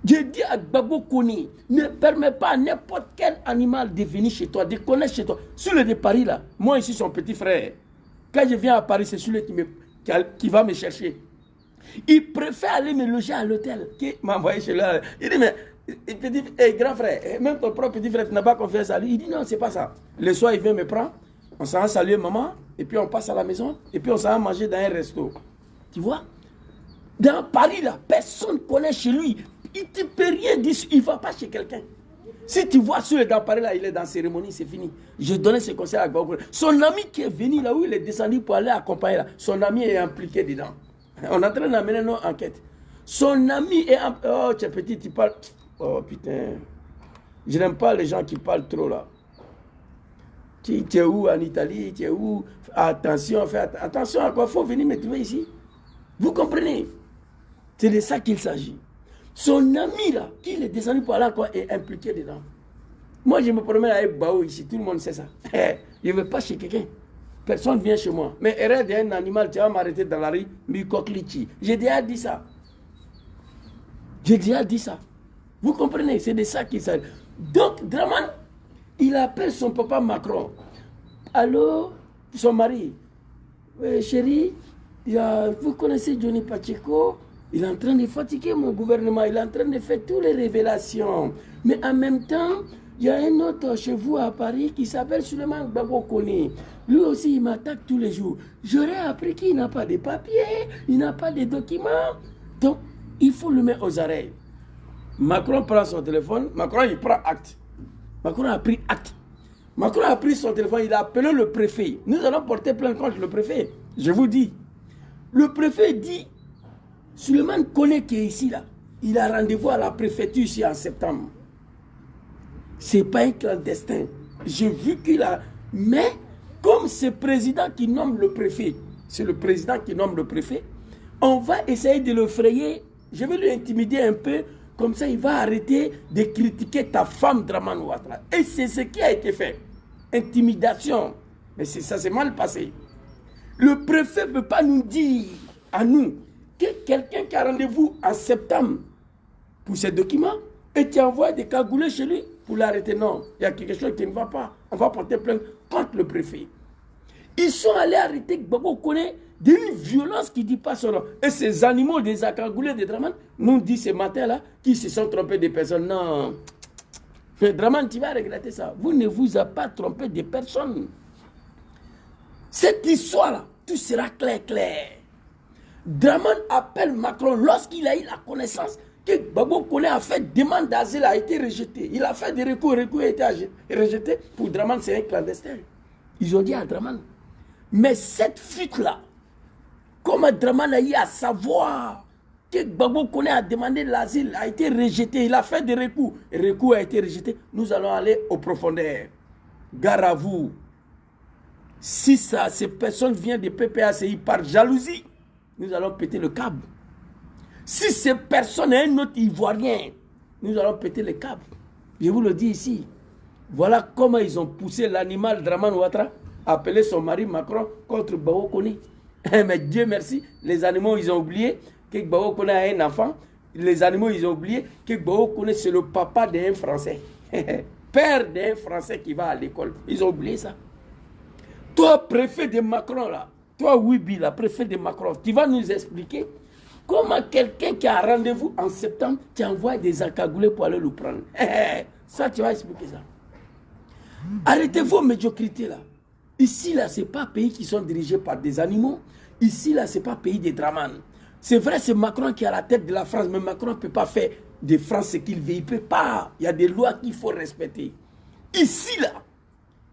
J'ai dit à Gbagbo Koné, ne permets pas à n'importe quel animal de venir chez toi, de connaître chez toi. Celui de Paris là, moi ici son petit frère. Quand je viens à Paris, c'est celui qui va me chercher. Il préfère aller me loger à l'hôtel qu'il m'a envoyé chez lui. Il dit, mais il dit, hey, grand frère, même ton propre petit frère, tu n'as pas confiance à lui. Il dit, non, c'est pas ça. Le soir, il vient me prendre, on s'en va saluer maman, et puis on passe à la maison, et puis on s'en va manger dans un resto. Tu vois? Dans Paris, là, personne ne connaît chez lui. Il ne peut rien dire, il ne va pas chez quelqu'un. Si tu vois celui dans Paris, là, il est dans la cérémonie, c'est fini. Je donnais ce conseil à Gbagbo. Son ami qui est venu là où il est descendu pour aller accompagner là, son ami est impliqué dedans. On est en train d'amener nos enquêtes. Son ami est... Oh, tu es petit, tu parles... Oh, putain. Je n'aime pas les gens qui parlent trop là. Tu es où en Italie? Tu es où? Attention, fais attention à quoi? Il faut venir me trouver ici. Vous comprenez? C'est de ça qu'il s'agit. Son ami là, qui est descendu pour aller encore, est impliqué dedans. Moi, je me promène avec Bao ici, tout le monde sait ça. Je ne vais pas chez quelqu'un. Personne ne vient chez moi. Mais erreur d'un animal, tu vas m'arrêter dans la rue, Mikoklichi. J'ai déjà dit ça. J'ai déjà dit ça. Vous comprenez? C'est de ça qu'il s'agit. Donc, Dramane, il appelle son papa Macron. Allô, son mari. Oui, chérie, vous connaissez Johnny Pacheco? Il est en train de fatiguer mon gouvernement. Il est en train de faire toutes les révélations. Mais en même temps, il y a un autre chez vous à Paris qui s'appelle Suleiman Gbagbo Koné. Lui aussi, il m'attaque tous les jours. J'aurais appris qu'il n'a pas de papiers, il n'a pas de documents. Donc, il faut le mettre aux oreilles. Macron prend son téléphone. Macron, il prend acte. Macron a pris acte. Macron a pris son téléphone. Il a appelé le préfet. Nous allons porter plainte contre le préfet. Je vous dis. Le préfet dit, Suleiman Koné qui est ici, là, il a rendez-vous à la préfecture ici en septembre. Ce n'est pas un clandestin. J'ai vu qu'il a... Mais, comme c'est le président qui nomme le préfet, c'est le président qui nomme le préfet, on va essayer de le frayer. Je vais lui intimider un peu, comme ça il va arrêter de critiquer ta femme Dramane Ouattara. Et c'est ce qui a été fait. Intimidation. Mais ça s'est mal passé. Le préfet ne peut pas nous dire, à nous, que quelqu'un qui a rendez-vous en septembre pour ses documents, et tu envoies des cagoulés chez lui pour l'arrêter. Non, il y a quelque chose qui ne va pas. On va porter plainte contre le préfet. Ils sont allés arrêter Gbagbo Koné d'une violence qui ne dit pas son nom. Et ces animaux des cagoulés de Dramane nous disent ce matin-là qu'ils se sont trompés de personnes. Non. Mais Dramane, tu vas regretter ça. Vous ne vous avez pas trompé de personne. Cette histoire-là, tout sera clair. Dramane appelle Macron lorsqu'il a eu la connaissance que Gbagbo Koné a fait demande d'asile, a été rejeté. Il a fait des recours, a été rejeté. Pour Dramane, c'est un clandestin. Ils ont dit à Dramane. Mais cette fuite-là, comment Dramane a eu à savoir que Gbagbo Koné a demandé l'asile, a été rejeté, il a fait des recours, le recours a été rejeté, nous allons aller au profondeur. Gare à vous. Si ces personnes viennent de PPACI par jalousie, nous allons péter le câble. Si ces personnes est un autre Ivoirien, nous allons péter le câble. Je vous le dis ici. Voilà comment ils ont poussé l'animal Dramane Ouattara à appeler son mari Macron contre Gbagbo Koné. Mais Dieu merci, les animaux, ils ont oublié que Gbagbo Koné a un enfant. Les animaux, ils ont oublié que Gbagbo Koné, c'est le papa d'un Français. Père d'un Français qui va à l'école. Ils ont oublié ça. Toi, préfet de Macron, là, toi, Wibi, la préfet de Macron, tu vas nous expliquer comment quelqu'un qui a rendez-vous en septembre, tu envoies des encagoulés pour aller le prendre. Ça, tu vas expliquer ça. Arrêtez vos médiocrités, là. Ici, là, ce n'est pas un pays qui sont dirigés par des animaux. Ici, là, ce n'est pas un pays de Dramane. C'est vrai, c'est Macron qui est à la tête de la France, mais Macron ne peut pas faire de France ce qu'il veut. Il ne peut pas. Il y a des lois qu'il faut respecter. Ici, là,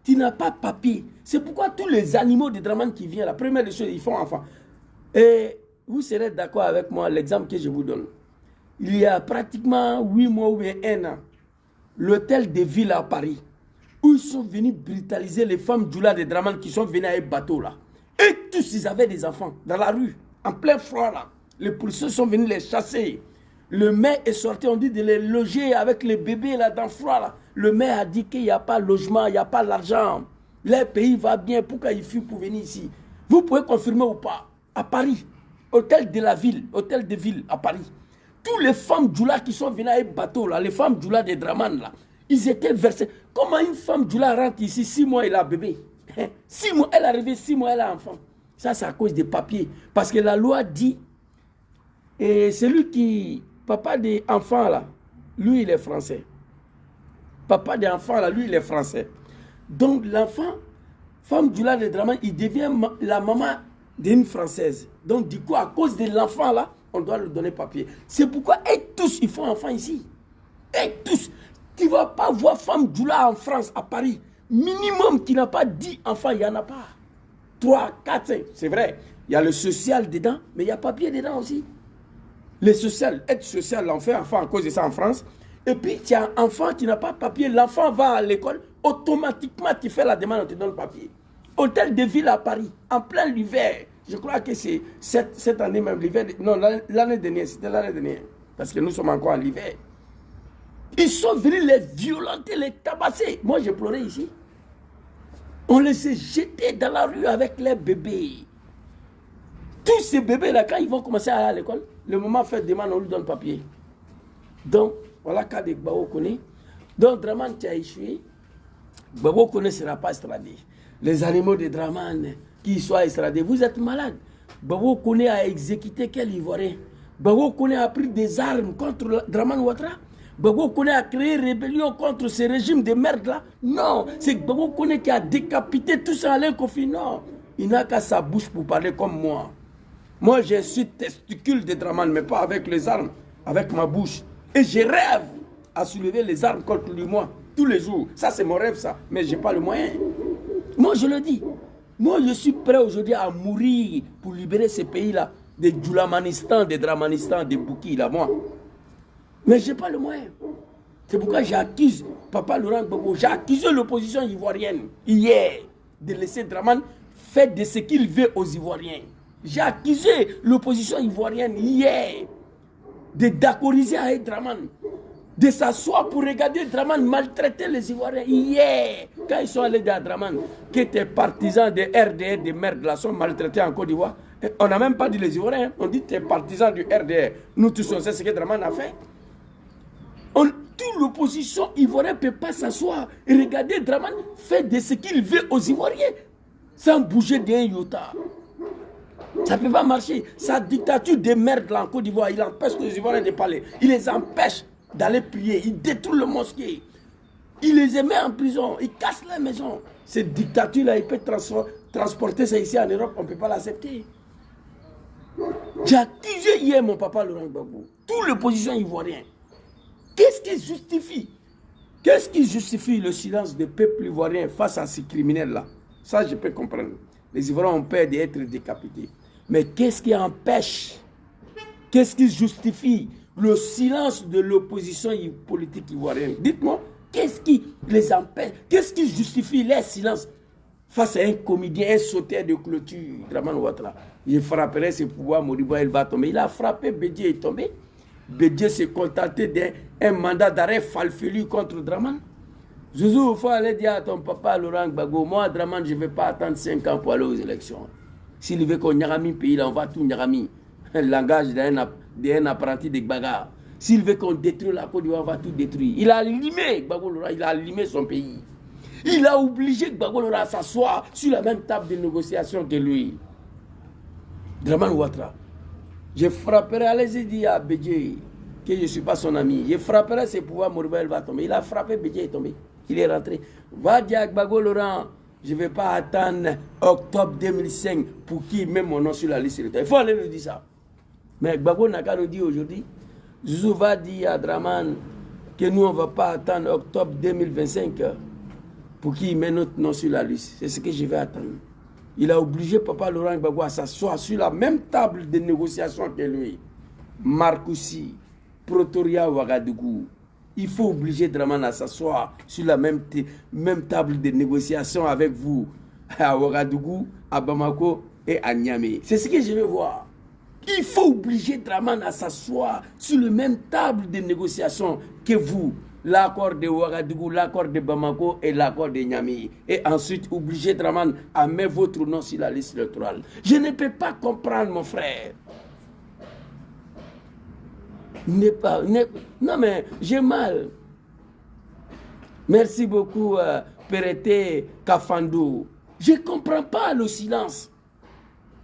tu n'as pas de papier. C'est pourquoi tous les animaux de Dramane qui viennent, la première des choses, ils font enfant. Et vous serez d'accord avec moi, l'exemple que je vous donne. Il y a pratiquement 8 mois ou bien 1 an, l'hôtel de ville à Paris, où ils sont venus brutaliser les femmes Djoula de Dramane qui sont venues à un bateau là. Et tous, ils avaient des enfants dans la rue, en plein froid là. Les policiers sont venus les chasser. Le maire est sorti, on dit de les loger avec les bébés là dans le froid là. Le maire a dit qu'il n'y a pas de logement, il n'y a pas d'argent. Le pays va bien, pourquoi il fuit pour venir ici? Vous pouvez confirmer ou pas? À Paris, hôtel de la ville, hôtel de ville à Paris. Tous les femmes Djoula qui sont venues à un bateau là, les femmes Djoula de Dramane là, ils étaient versés. Comment une femme Djoula rentre ici 6 mois, elle a bébé? 6 mois, elle est arrivée, 6 mois, elle a enfant. Ça, c'est à cause des papiers. Parce que la loi dit, et celui qui, papa des enfants là, lui, il est français. Papa des enfants là, lui, il est français. Donc, l'enfant, femme Djoula de Dramane, il devient la maman d'une Française. Donc, du coup, à cause de l'enfant là, on doit lui donner papier. C'est pourquoi, et tous, ils font enfant ici. Et tous. Tu ne vas pas voir femme Djoula en France, à Paris. Minimum, qui n'a pas 10 enfants, il n'y en a pas. 3, 4, 5. C'est vrai, il y a le social dedans, mais il y a papier dedans aussi. Le social, être social, l'enfant, enfant à cause de ça en France. Et puis, tu as un enfant qui n'a pas de papier, l'enfant va à l'école, automatiquement, tu fais la demande, on te donne le papier. Hôtel de ville à Paris, en plein l'hiver. Je crois que c'est cette année même, l'hiver. Non, l'année dernière, c'était l'année dernière. Parce que nous sommes encore en hiver. Ils sont venus les violenter, les tabasser. Moi, j'ai pleuré ici. On les a jetés dans la rue avec les bébés. Tous ces bébés-là, quand ils vont commencer à aller à l'école, le moment fait demande, on lui donne papier. Donc, voilà le cas de Gbagbo Koné. Donc, Dramane, tu as échoué. Gbagbo Koné ne sera pas extradé. Les animaux de Dramane, qu'ils soient extradés, vous êtes malades. Gbagbo Koné a exécuté quel Ivoirien? Gbagbo Kone a pris des armes contre Dramane Ouattara. Gbagbo Kone a créé rébellion contre ce régime de merde là. Non, c'est Gbagbo Kone qui a décapité tout ça à Alain Kofi. Non, il n'a qu'à sa bouche pour parler comme moi. Moi, je suis testicule de Dramane, mais pas avec les armes, avec ma bouche. Et je rêve à soulever les armes contre lui, moi, tous les jours. Ça, c'est mon rêve, ça. Mais je n'ai pas le moyen. Moi, je le dis. Moi, je suis prêt aujourd'hui à mourir pour libérer ces pays-là. De Djoulamanistan, de Dramanistan, de Bouki, là, moi. Mais je n'ai pas le moyen. C'est pourquoi j'accuse Papa Laurent Gbagbo. J'ai accusé l'opposition ivoirienne hier de laisser Dramane faire de ce qu'il veut aux Ivoiriens. J'ai accusé l'opposition ivoirienne hier de d'accordiser avec Dramane, de s'asseoir pour regarder Dramane maltraiter les Ivoiriens. Hier, quand ils sont allés à Dramane, qui étaient partisans de RDR, de merde, là, sont maltraités en Côte d'Ivoire. On n'a même pas dit les Ivoiriens, on dit tes partisans du RDR. Nous tous, on sait ce que Dramane a fait. Toute l'opposition ivoirienne ne peut pas s'asseoir et regarder Dramane faire de ce qu'il veut aux Ivoiriens, sans bouger d'un iota. Ça ne peut pas marcher. Sa dictature de merde là en Côte d'Ivoire, il empêche les Ivoiriens de parler. Il les empêche d'aller prier. Il détruit le mosquée. Il les met en prison. Il casse les maisons. Cette dictature-là, il peut transporter ça ici en Europe. On ne peut pas l'accepter. J'ai accusé hier mon papa Laurent Gbagbo, toute l'opposition ivoirienne. Qu'est-ce qui justifie? Qu'est-ce qui justifie le silence du peuple ivoirien face à ces criminels-là? Ça, je peux comprendre. Les Ivoiriens ont peur d'être décapités. Mais qu'est-ce qui empêche? Qu'est-ce qui justifie le silence de l'opposition politique ivoirienne? Dites-moi, qu'est-ce qui les empêche? Qu'est-ce qui justifie leur silence face à un comédien, un sauteur de clôture, Dramane Ouattara? Il frapperait ses pouvoirs, Moriba, il va tomber. Il a frappé, Bédié est tombé. Bédié s'est contenté d'un mandat d'arrêt falfelu contre Dramane. Zouzou, il faut aller dire à ton papa Laurent Gbagbo, moi, Dramane, je ne vais pas attendre 5 ans pour aller aux élections. S'il veut qu'on Nyarami pays, là, on va tout Nyarami. Le langage d'un apprenti de Gbaga. S'il veut qu'on détruise la Côte d'Ivoire, on va tout détruire. Il a limé Gbagbo Laurent, il a limé son pays. Il a obligé Gbagbo Laurent à s'asseoir sur la même table de négociation que lui. Dramane Ouattara. Je frapperai, allez-y dire à Bédié que je ne suis pas son ami. Je frapperai ses pouvoirs, Moriba, il va tomber. Il a frappé, Bédié est tombé. Il est rentré. Va dire à Gbagbo Laurent, je ne vais pas attendre octobre 2005 pour qu'il mette mon nom sur la liste électorale. Il faut aller lui dire ça. Mais Gbagbo n'a qu'à nous dire aujourd'hui, Zouzou va dire à Dramane que nous, on ne va pas attendre octobre 2025 pour qu'il mette notre nom sur la liste. C'est ce que je vais attendre. Il a obligé Papa Laurent Gbagbo à s'asseoir sur la même table de négociation que lui. Marcoussi, Pretoria, Ouagadougou. Il faut obliger Dramane à s'asseoir sur la même table de négociation avec vous à Ouagadougou, à Bamako et à Niamey. C'est ce que je veux voir. Il faut obliger Dramane à s'asseoir sur la même table de négociation que vous. L'accord de Ouagadougou, l'accord de Bamako et l'accord de Niamey. Et ensuite, obliger Dramane à mettre votre nom sur la liste électorale. Je ne peux pas comprendre, mon frère. Non, mais j'ai mal. Merci beaucoup, Perete Kafando. Je ne comprends pas le silence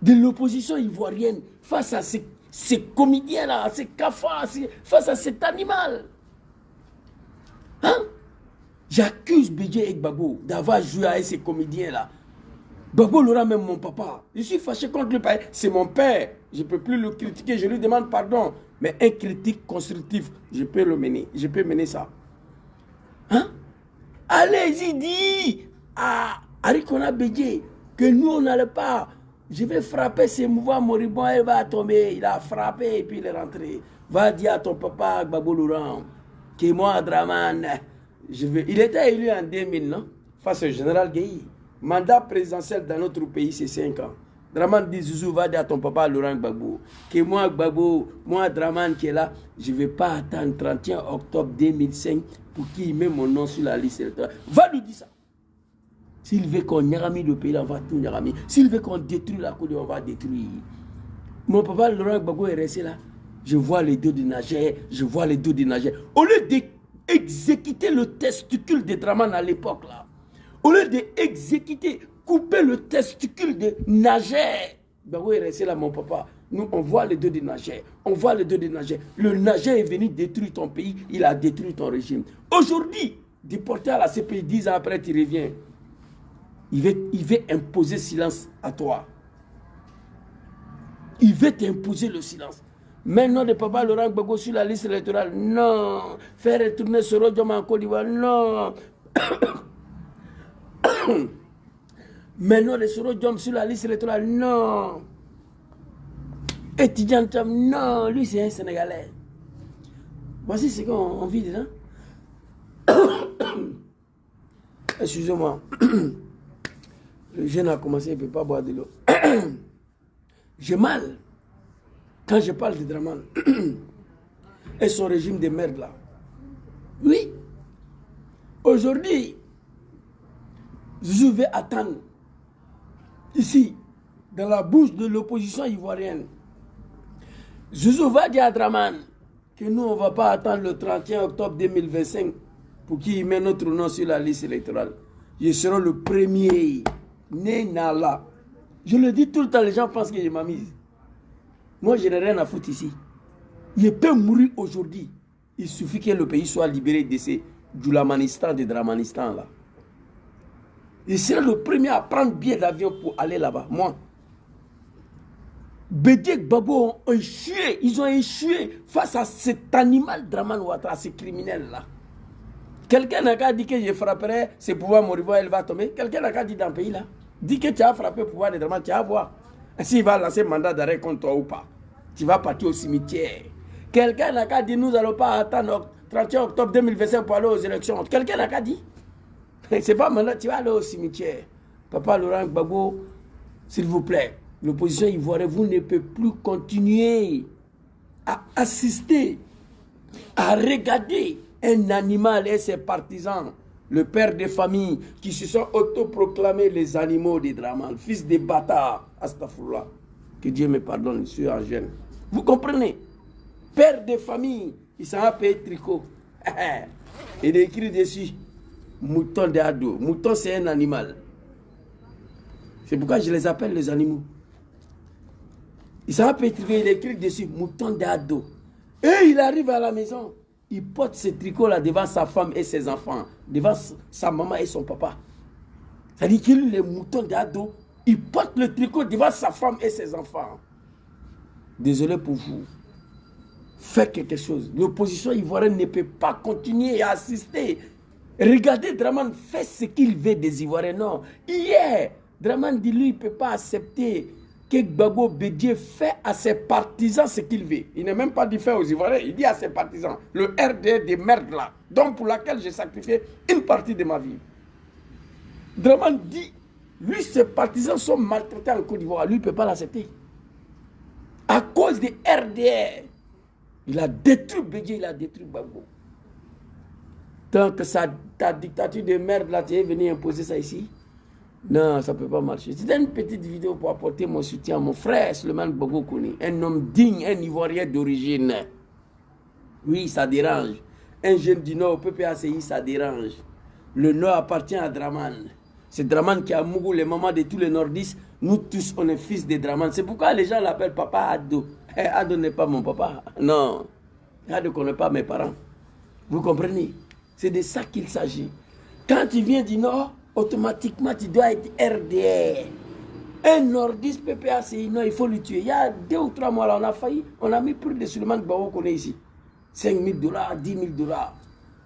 de l'opposition ivoirienne face à ces comédiens-là, ces cafards, face à cet animal. Hein? J'accuse Bédié et Gbagbo d'avoir joué avec ces comédiens-là. Gbagbo Laurent, même mon papa. Je suis fâché contre le père. C'est mon père. Je ne peux plus le critiquer. Je lui demande pardon. Mais un critique constructif, je peux le mener. Je peux mener ça. Hein? Allez-y, dis à Arikona Bédié que nous, on n'allait pas. Je vais frapper ses mouvements moribonds. Il va tomber. Il a frappé et puis il est rentré. Va dire à ton papa, Gbagbo Laurent, que moi, Dramane, il était élu en 2000, non? Face au général Gueye. Mandat présidentiel dans notre pays, c'est 5 ans. Dramane dit, Zouzou, va dire à ton papa Laurent Gbagbo, que moi, Gbagbo, moi, Dramane qui est là, je ne vais pas attendre 31 octobre 2005 pour qu'il mette mon nom sur la liste électorale. Va lui dire ça. S'il veut qu'on Nyarami le pays, là, on va tout Nyarami. S'il veut qu'on détruise la Côte d'Ivoire, on va détruire. Mon papa Laurent Gbagbo est resté là. Je vois les dos de nageurs, je vois les dos de nageurs. Au lieu d'exécuter le testicule de Dramane à l'époque, là, au lieu d'exécuter, couper le testicule de nageurs, Gbagbo est resté là, mon papa. Nous, on voit les deux de Niger. On voit les deux de Niger. Le Niger est venu détruire ton pays. Il a détruit ton régime. Aujourd'hui, déporté à la CPI, 10 ans après, tu reviens. Il veut imposer silence à toi. Il veut t'imposer le silence. Maintenant, de papa Laurent Gbagbo sur la liste électorale, non. Faire retourner Soro Dioma en Côte d'Ivoire, non. Maintenant, de Soro Dioma sur la liste électorale, non. Étudiant, non. Lui, c'est un Sénégalais. Voici ce qu'on vit dedans. Excusez-moi. Le jeune a commencé, il ne peut pas boire de l'eau. J'ai mal quand je parle de Dramane et son régime de merde là. Oui. Aujourd'hui, je vais attendre ici, dans la bouche de l'opposition ivoirienne. Je va dire à Dramane que nous, on ne va pas attendre le 31 octobre 2025 pour qu'il mette notre nom sur la liste électorale. Je serai le premier. Nénala. Je le dis tout le temps, les gens pensent que je m'amuse. Moi, je n'ai rien à foutre ici. Il peut mourir aujourd'hui. Il suffit que le pays soit libéré de ces Djoulamanistan, de Dramanistan là. Je serai le premier à prendre billet d'avion pour aller là-bas. Moi. Bédié Gbagbo ont échoué. Ils ont échoué face à cet animal Dramane Ouattara, ces criminels là. Quelqu'un n'a qu'à dire que je frapperai ses pouvoirs, mon rival, elle va tomber. Quelqu'un n'a qu'à dire dans le pays là. Dis que tu as frappé le pouvoir de Dramane, tu vas voir. S'il va lancer mandat d'arrêt contre toi ou pas, tu vas partir au cimetière. Quelqu'un n'a qu'à dire nous n'allons pas attendre le 31 octobre 2025 pour aller aux élections. Quelqu'un n'a qu'à dire. C'est pas mandat, tu vas aller au cimetière. Papa Laurent Gbagbo, s'il vous plaît, l'opposition ivoirienne, vous ne pouvez plus continuer à assister, à regarder un animal et ses partisans, le père de famille, qui se sont autoproclamés les animaux des Dramane, fils des bâtards, astaghfirullah, que Dieu me pardonne, je suis en gêne. Vous comprenez? Père de famille, il s'en a payé tricot. Il écrit dessus, mouton de ado. Mouton, c'est un animal. C'est pourquoi je les appelle les animaux. Il s'en a payé tricot, il écrit dessus, mouton de ado. Et il arrive à la maison. Il porte ce tricot-là devant sa femme et ses enfants, devant sa maman et son papa. C'est-à-dire qu'il est mouton d'ado. Il porte le tricot devant sa femme et ses enfants. Désolé pour vous. Faites quelque chose. L'opposition ivoirienne ne peut pas continuer à assister. Regardez, Dramane fait ce qu'il veut des Ivoiriens. Non. Hier, Dramane dit lui, il ne peut pas accepter que Gbagbo Bédié fait à ses partisans ce qu'il veut. Il n'est même pas dit faire aux Ivoiriens, il dit à ses partisans, le RDR des merdes là, donc pour laquelle j'ai sacrifié une partie de ma vie. Dramane dit, lui, ses partisans sont maltraités en Côte d'Ivoire, lui, il ne peut pas l'accepter. À cause des RDR, il a détruit Bédié, il a détruit Gbagbo. Tant que ta dictature de merde là, tu es venu imposer ça ici. Non, ça ne peut pas marcher. C'était une petite vidéo pour apporter mon soutien à mon frère, Souleymane Gbagbo Kouni. Un homme digne, un Ivoirien d'origine. Oui, ça dérange. Un jeune du Nord au PPACI, ça dérange. Le Nord appartient à Dramane. C'est Dramane qui a mouru les mamans de tous les nordistes. Nous tous, on est fils de Dramane. C'est pourquoi les gens l'appellent papa Ado. Ado n'est pas mon papa. Non. Ado ne connaît pas mes parents. Vous comprenez? C'est de ça qu'il s'agit. Quand tu viens du Nord, automatiquement, tu dois être RDR. Un nordiste PPACI, non, il faut le tuer. Il y a 2 ou 3 mois, là, on a failli. On a mis plus de Souleymane Gbagbo qu'on est ici. 5 000 $, 10 000 $.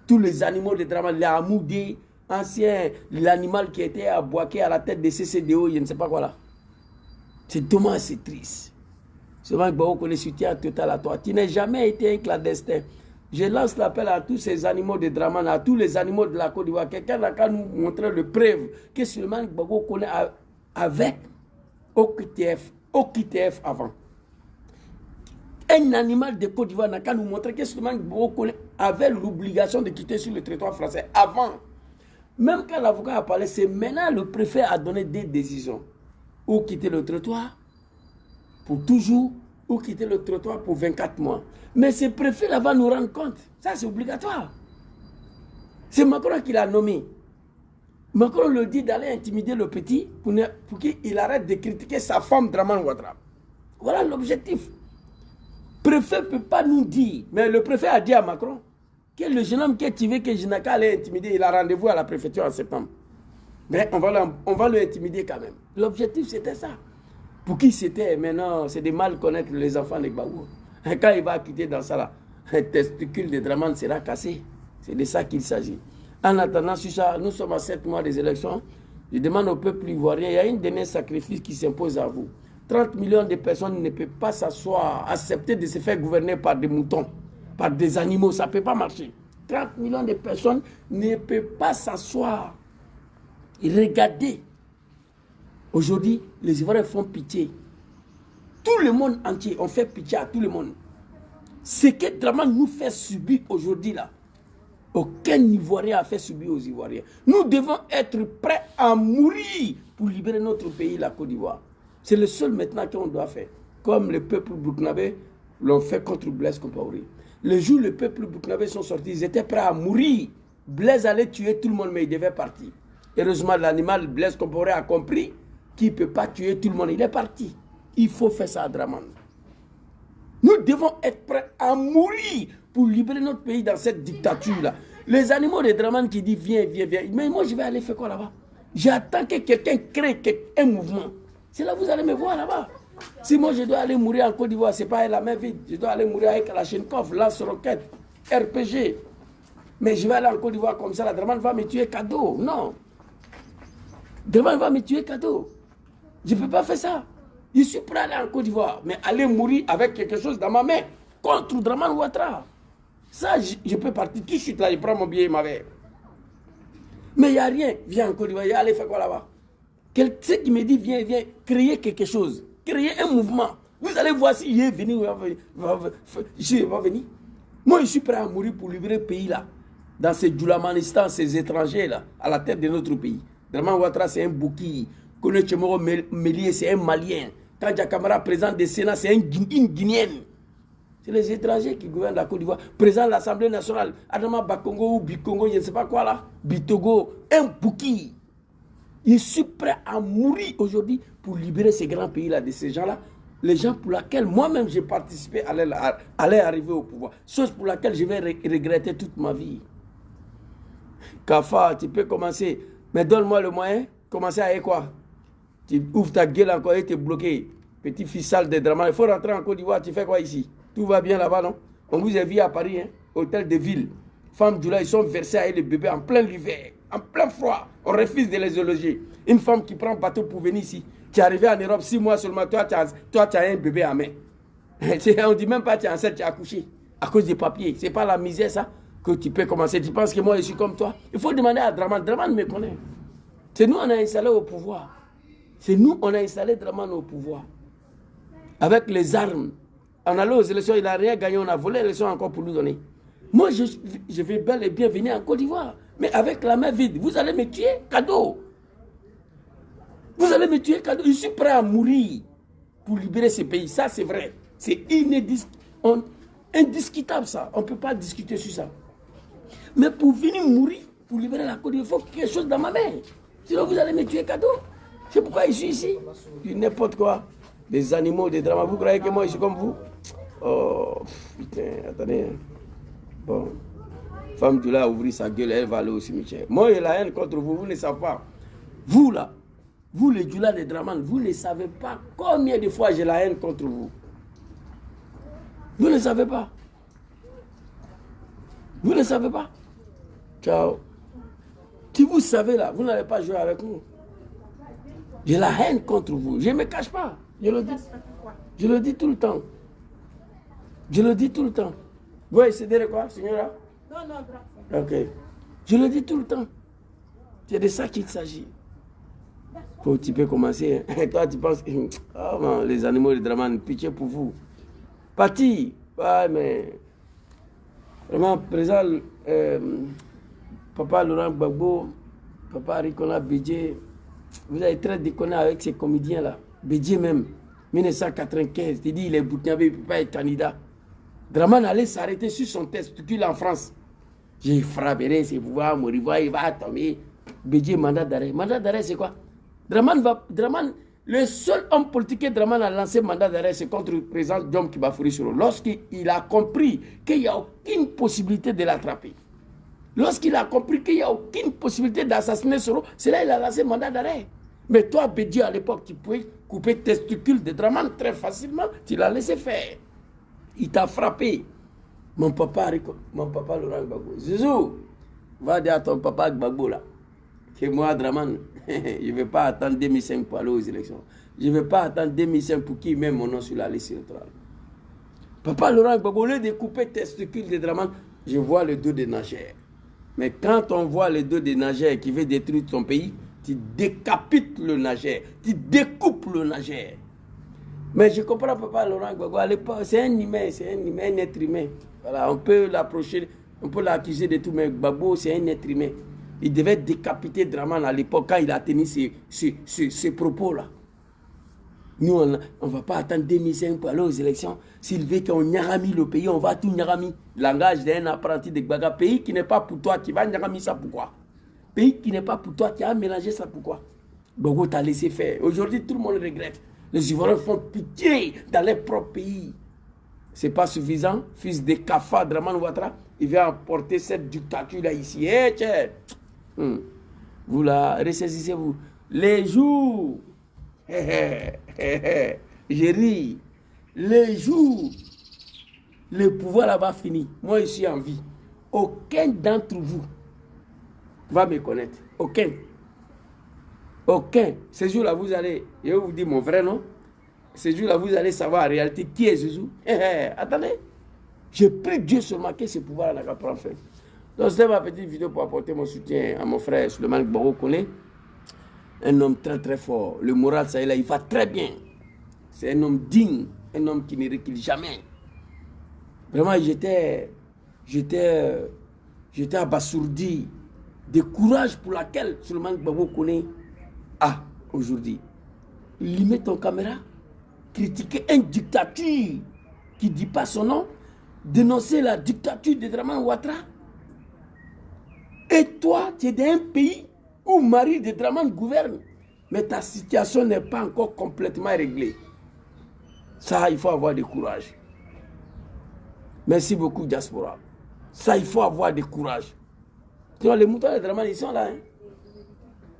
Tous les animaux de Dramane, les Amoudé, ancien, l'animal qui était à Boaké à la tête de CCDO, je ne sais pas quoi là. C'est dommage, c'est triste. Souleymane Gbagbo qu'on est soutien total à toi. Tu n'as jamais été un clandestin. Je lance l'appel à tous ces animaux de Dramane, à tous les animaux de la Côte d'Ivoire. Quelqu'un n'a qu'à nous montrer le preuve que Souleymane Gbagbo connaît avec OQTF avant. Un animal de Côte d'Ivoire n'a qu'à nous montrer que Souleymane Gbagbo avait l'obligation de quitter sur le territoire français avant. Même quand l'avocat a parlé, c'est maintenant le préfet a donné des décisions. Ou quitter le territoire pour toujours, ou quitter le territoire pour 24 mois. Mais ce préfet-là va nous rendre compte. Ça, c'est obligatoire. C'est Macron qui l'a nommé. Macron le dit d'aller intimider le petit pour qu'il arrête de critiquer sa femme Dramane Ouattara. Voilà l'objectif. Le préfet ne peut pas nous dire, mais le préfet a dit à Macron que le jeune homme qui est tué, que Jinaka allait intimider, il a rendez-vous à la préfecture en septembre. Mais on va le intimider quand même. L'objectif c'était ça. Pour qui c'était? Maintenant, c'est de mal connaître les enfants de Gbagbo. Quand il va quitter dans ça là, un testicule de Dramane sera cassé. C'est de ça qu'il s'agit. En attendant, sur ça, nous sommes à 7 mois des élections. Je demande au peuple ivoirien, il y a une dernière sacrifice qui s'impose à vous. 30 millions de personnes ne peuvent pas s'asseoir, accepter de se faire gouverner par des moutons, par des animaux. Ça ne peut pas marcher. 30 millions de personnes ne peuvent pas s'asseoir et regarder. Aujourd'hui, les Ivoiriens font pitié. Tout le monde entier, on fait pitié à tout le monde. Ce que Dramane nous fait subir aujourd'hui là, aucun Ivoirien a fait subir aux Ivoiriens. Nous devons être prêts à mourir pour libérer notre pays, la Côte d'Ivoire. C'est le seul maintenant qu'on doit faire. Comme le peuple burkinabé l'ont fait contre Blaise Compaoré. Le jour où le peuple burkinabé sont sortis, ils étaient prêts à mourir. Blaise allait tuer tout le monde, mais il devait partir. Heureusement, l'animal Blaise Compaoré a compris qu'il ne peut pas tuer tout le monde. Il est parti. Il faut faire ça à Dramane. Nous devons être prêts à mourir pour libérer notre pays dans cette dictature-là. Les animaux de Dramane qui disent viens, viens, viens. Mais moi, je vais aller faire quoi là-bas? J'attends que quelqu'un crée un mouvement. C'est là que vous allez me voir là-bas. Si moi, je dois aller mourir en Côte d'Ivoire, ce n'est pas la main vide. Je dois aller mourir avec la Lachkov, lance-roquette, RPG. Mais je vais aller en Côte d'Ivoire comme ça. La Dramane va me tuer cadeau. Non. Dramane va me tuer cadeau. Je ne peux pas faire ça. Je suis prêt à aller en Côte d'Ivoire, mais aller mourir avec quelque chose dans ma main contre Dramane Ouattara. Ça, je peux partir tout de suite là, je prends mon billet et ma verre. Mais il n'y a rien. Viens en Côte d'Ivoire, allez faire quoi là-bas? Quelqu'un qui me dit, viens, viens, créer quelque chose, créer un mouvement. Vous allez voir si il est venu ou il va venir. Moi, je suis prêt à mourir pour libérer le pays là, dans ces Djoulamanistan, ces étrangers là, à la tête de notre pays. Dramane Ouattara, c'est un Bouki. Kone Tchemoro Mélié, c'est un Malien. Quand Kamara, président du Sénat, c'est une Guinéenne. C'est les étrangers qui gouvernent la Côte d'Ivoire. Président de l'Assemblée nationale, Adama Bakongo ou Bikongo, je ne sais pas quoi là, Bitogo, un Bouki. Je suis prêt à mourir aujourd'hui pour libérer ces grands pays-là, de ces gens-là. Les gens pour lesquels moi-même j'ai participé à aller arriver au pouvoir. Chose pour laquelle je vais regretter toute ma vie. Kafa, tu peux commencer. Mais donne-moi le moyen. Commencer avec quoi? Tu ouvres ta gueule encore et tu es bloqué. Petit fils sale de Dramane. Il faut rentrer en Côte d'Ivoire. Tu fais quoi ici? Tout va bien là-bas, non? On vous a vu à Paris, hein? Hôtel de ville. Femmes du là, ils sont versés avec les bébés en plein hiver, en plein froid. On refuse de les loger. Une femme qui prend bateau pour venir ici. Tu es arrivé en Europe 6 mois seulement. Toi, tu as un bébé à main. On ne dit même pas que tu es enceinte, tu as accouché. À cause des papiers. Ce n'est pas la misère, ça, que tu peux commencer. Tu penses que moi, je suis comme toi? Il faut demander à Dramane. Dramane me connaît. C'est nous, on a installé au pouvoir. C'est nous, on a installé Dramane au pouvoir. Avec les armes. On allait aux élections, il n'a rien gagné, on a volé l'élection encore pour nous donner. Moi, je vais bel et bien venir en Côte d'Ivoire. Mais avec la main vide, vous allez me tuer, cadeau. Vous allez me tuer, cadeau. Je suis prêt à mourir pour libérer ce pays. Ça, c'est vrai. C'est indiscutable, ça. On ne peut pas discuter sur ça. Mais pour venir mourir, pour libérer la Côte d'Ivoire, il faut quelque chose dans ma main. Sinon, vous allez me tuer cadeau. C'est pourquoi je suis ici. N'importe quoi. Des animaux, des dramas. Vous croyez que moi, je suis comme vous? Oh, putain, attendez. Bon. Femme du là a ouvert sa gueule, elle va aller au cimetière. Moi, j'ai la haine contre vous, vous ne savez pas. Vous là, vous les Djoula de Dramane, vous ne savez pas combien de fois j'ai la haine contre vous. Vous ne savez pas. Vous ne savez pas. Ciao. Si vous savez là, vous n'allez pas jouer avec nous. J'ai la haine contre vous. Je ne me cache pas. Je le dis. Je le dis tout le temps. Je le dis tout le temps. Vous essayez de quoi, signora?
Non, non, bravo.
Ok. Je le dis tout le temps. C'est de ça qu'il s'agit. Faut tu peux commencer. Et toi, tu penses, oh man, les animaux de Dramane, pitié pour vous. Parti. Ouais, mais vraiment, présent, Papa Laurent Gbagbo, Papa Rikona Bédié, vous avez très déconné avec ces comédiens-là. Bédié même, 1995, tu dis il est burkinabé, il ne peut pas être candidat. Dramane allait s'arrêter sur son testicule en France. J'ai frappé ses pouvoirs, mon rival, il va tomber. Bédier mandat d'arrêt. Mandat d'arrêt, c'est quoi? Draman, le seul homme politique que Draman a lancé mandat d'arrêt, c'est contre le président Diom Kibafouri Soro. Lorsqu'il a compris qu'il n'y a aucune possibilité de l'attraper. Lorsqu'il a compris qu'il n'y a aucune possibilité d'assassiner Soro, c'est là qu'il a lancé mandat d'arrêt. Mais toi, Bédier, à l'époque, tu pouvais couper tes testicules de Draman très facilement. Tu l'as laissé faire. Il t'a frappé. Mon papa Laurent Gbagbo. Zizou, va dire à ton papa Gbagbo là. Que moi, Draman, je ne vais pas attendre 2005 pour aller aux élections. Je ne vais pas attendre 2005 pour qu'il mette mon nom sur la liste électorale. Papa Laurent Gbagbo, au lieu de couper tes testicules de Draman, je vois le dos de Nager. Mais quand on voit le dos de Nager qui veut détruire ton pays, tu décapites le Nager, tu découpes le Nager. Mais je comprends Papa Laurent Gbagbo, à l'époque, c'est un humain, un être humain. Voilà, on peut l'approcher, on peut l'accuser de tout, mais Gbagbo, c'est un être humain. Il devait décapiter Draman à l'époque quand il a tenu ces propos-là. Nous, on ne va pas attendre 2005 pour aller aux élections. S'il veut qu'on nyarami le pays, on va tout nyarami. Langage d'un apprenti de Gbaga. Pays qui n'est pas pour toi, tu vas nyarami ça pourquoi? Pays qui n'est pas pour toi, tu as mélangé ça pourquoi? Gbagbo t'a laissé faire. Aujourd'hui, tout le monde regrette. Les Ivoiriens font pitié dans leur propre pays. Ce n'est pas suffisant. Fils de Kafa, Draman Ouattara, il vient apporter cette dictature-là ici. Eh, tiens. Vous la ressaisissez-vous. Les jours, je ris, les jours, le pouvoir là-bas fini. Moi, je suis en vie. Aucun d'entre vous va me connaître. Aucun. Aucun. Ce jour-là, vous allez, je vais vous dire mon vrai nom. Ce jour-là, vous allez savoir en réalité qui est Zizou. Attendez. Je prie Dieu seulement que ce pouvoir-là n'a pas prendre fin. Donc, c'était ma petite vidéo pour apporter mon soutien à mon frère Souleymane Gbagbo Koné. Un homme très très fort. Le moral, ça y est là, il va très bien. C'est un homme digne, un homme qui ne recule jamais. Vraiment, j'étais abasourdi de courage pour laquelle Souleymane Gbagbo Koné a aujourd'hui. Il met ton caméra, critiquer une dictature qui ne dit pas son nom, dénoncer la dictature de Draman Ouattara. Et toi, tu es dans un pays où Marie de Draman gouverne, mais ta situation n'est pas encore complètement réglée. Ça, il faut avoir du courage. Merci beaucoup, Diaspora. Ça, il faut avoir du courage. Tu vois, les moutons de Draman, ils sont là. Hein?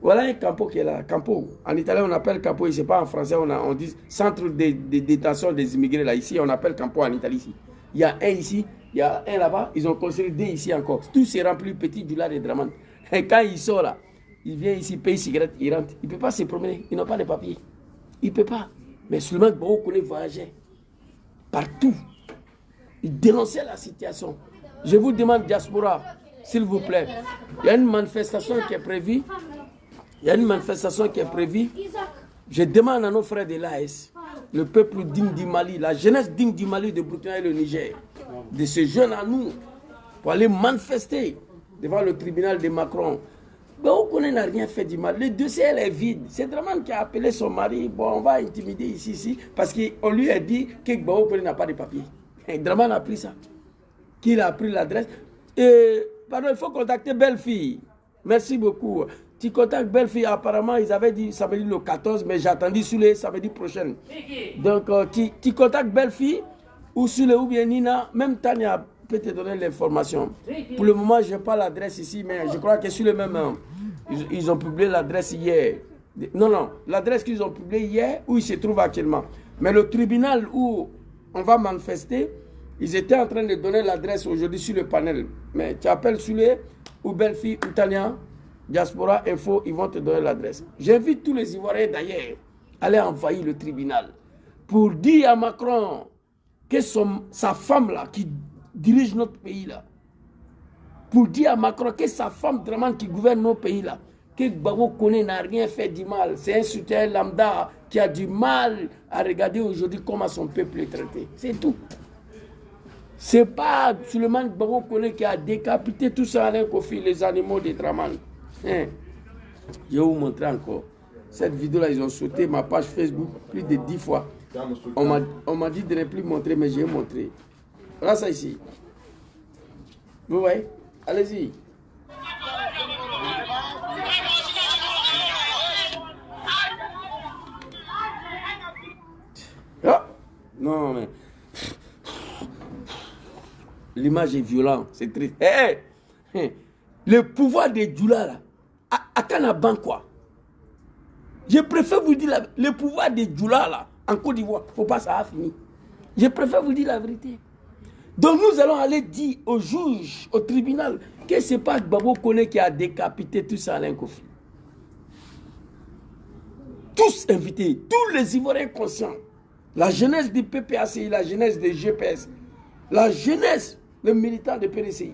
Voilà un campo qui est là. Campo. En italien, on appelle campo. Ce n'est pas en français, on dit centre de détention des immigrés. Là. Ici, on appelle campo en Italie. Ici. Il y a un ici. Il y a un là-bas, ils ont construit deux ici encore. Tout s'est rempli petit du lac de Draman. Et quand il sort là, il vient ici, paye cigarette, il rentre. Il ne peut pas se promener, ils n'ont pas de papiers. Il ne peut pas. Mais Souleymane Gbagbo Koné voyageait partout. Il dénonçait la situation. Je vous demande, Diaspora, s'il vous plaît, il y a une manifestation qui est prévue. Je demande à nos frères de l'AS, le peuple digne du Mali, la jeunesse digne du Mali, de Burkina et le Niger, de ces jeunes à nous, pour aller manifester devant le tribunal de Macron. Gbagbo Koné n'a rien fait du mal. Le dossier elle est vide. C'est Draman qui a appelé son mari. Bon, on va intimider ici, parce qu'on lui a dit que Gbagbo Koné n'a pas de papier. Et Draman a pris ça. Qu'il a pris l'adresse. Pardon, il faut contacter Belle-Fille. Merci beaucoup. Tu contactes Belle-Fille. Apparemment, ils avaient dit samedi le 14, mais j'ai attendu sur le samedi prochain. Donc, tu contactes Belle-Fille ou Sule ou bien Nina. Même Tania peut te donner l'information. Pour le moment, je n'ai pas l'adresse ici, mais je crois que sur le même... Ils ont publié l'adresse hier. Non, l'adresse qu'ils ont publiée hier, où ils se trouvent actuellement. Mais le tribunal où on va manifester, ils étaient en train de donner l'adresse aujourd'hui sur le panel. Mais tu appelles Sule ou Belle-Fille ou Tania, Diaspora Info, ils vont te donner l'adresse. J'invite tous les Ivoiriens d'ailleurs à aller envahir le tribunal pour dire à Macron que sa femme là, qui dirige notre pays là, pour dire à Macron que sa femme Draman qui gouverne nos pays là, que Gbagbo Koné n'a rien fait du mal. C'est un soutien lambda qui a du mal à regarder aujourd'hui comment son peuple est traité. C'est tout. C'est pas Souleymane Gbagbo Koné qui a décapité tout ça Alain Kofi, les animaux de Draman. Je vais vous montrer encore. Cette vidéo-là, ils ont sauté ma page Facebook plus de 10 fois. On m'a dit de ne plus montrer, mais j'ai montré. Voilà ça ici. Vous voyez? Allez-y. Non, mais... L'image est violente, c'est triste. Hey, hey. Le pouvoir des Djoula, là, à Kanaban, quoi. Je préfère vous dire, le pouvoir des Djoula, là, en Côte d'Ivoire, il ne faut pas ça a fini. Je préfère vous dire la vérité. Donc nous allons aller dire au juge, au tribunal, que ce n'est pas Gbagbo Koné qui a décapité tout ça, Alain Kofi. Tous invités, tous les Ivoiriens conscients, la jeunesse du PPACI, la jeunesse des GPS, la jeunesse des militants de PDCI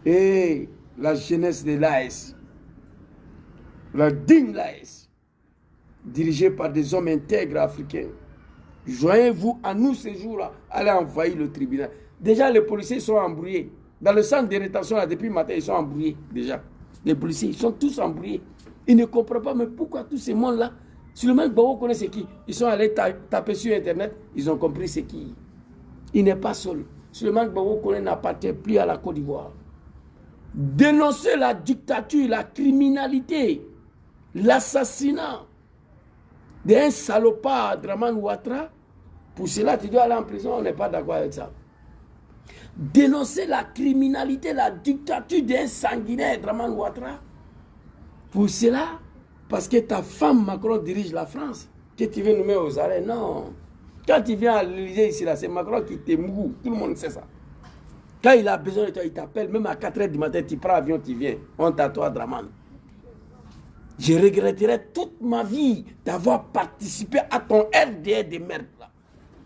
et la jeunesse de l'AS, la digne l'AS, dirigée par des hommes intègres africains. Joignez-vous à nous ces jours-là, allez envahir le tribunal. Déjà, les policiers sont embrouillés. Dans le centre de rétention, là, depuis le matin, ils sont embrouillés déjà. Les policiers, ils sont tous embrouillés. Ils ne comprennent pas, mais pourquoi tous ces mondes-là, Souleymane Gbagbo connaît c'est qui? Ils sont allés taper sur Internet, ils ont compris c'est qui. Il n'est pas seul. Souleymane Gbagbo Koné n'appartient plus à la Côte d'Ivoire. Dénoncer la dictature, la criminalité, l'assassinat d'un salopard, Dramane Ouattara, pour cela tu dois aller en prison, on n'est pas d'accord avec ça. Dénoncer la criminalité, la dictature d'un sanguinaire, Dramane Ouattara, pour cela, parce que ta femme Macron dirige la France, que tu veux nous mettre aux arrêts, non. Quand tu viens à l'Élysée ici, c'est Macron qui t'émoue, tout le monde sait ça. Quand il a besoin de toi, il t'appelle, même à 4 h du matin, tu prends l'avion, tu viens, on t'attend Dramane. Je regretterai toute ma vie d'avoir participé à ton RDR de merde. Là.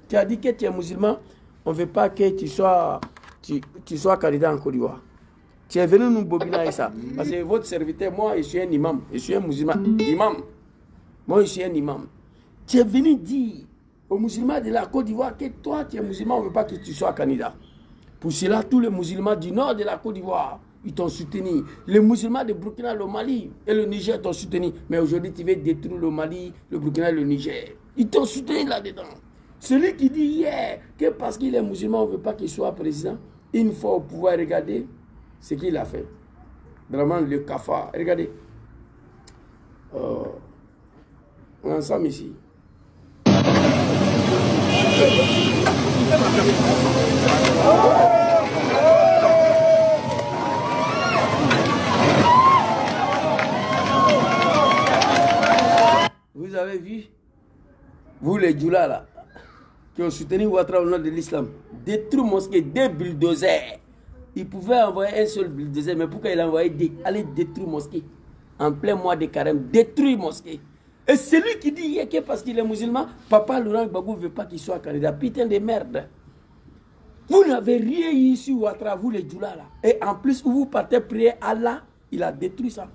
Tu as dit que tu es musulman, on ne veut pas que tu sois candidat en Côte d'Ivoire. Tu es venu nous bobiner avec ça. Parce que votre serviteur, moi, je suis un imam. Je suis un musulman. Imam. Moi, je suis un imam. Tu es venu dire aux musulmans de la Côte d'Ivoire que toi, tu es musulman, on ne veut pas que tu sois candidat. Pour cela, tous les musulmans du nord de la Côte d'Ivoire, ils t'ont soutenu. Les musulmans de Burkina, le Mali et le Niger t'ont soutenu. Mais aujourd'hui, tu veux détruire le Mali, le Burkina et le Niger. Ils t'ont soutenu là-dedans. Celui qui dit hier que parce qu'il est musulman, on ne veut pas qu'il soit président, une fois au pouvoir, regardez ce qu'il a fait. Vraiment, le cafard. Regardez. On est ensemble ici. Vous avez vu, vous les Djoula là, qui ont soutenu Ouattara au nom de l'islam, détruire mosquée, des bulldozers. Il pouvait envoyer un seul bulldozer, mais pourquoi il a envoyé aller détruire mosquée en plein mois de carême, détruire mosquée. Et celui qui dit que parce qu'il est musulman, Papa Laurent Gbagbo ne veut pas qu'il soit candidat. Putain de merde. Vous n'avez rien eu sur Ouattara, vous les Djoula là. Et en plus, vous partez prier Allah, il a détruit ça.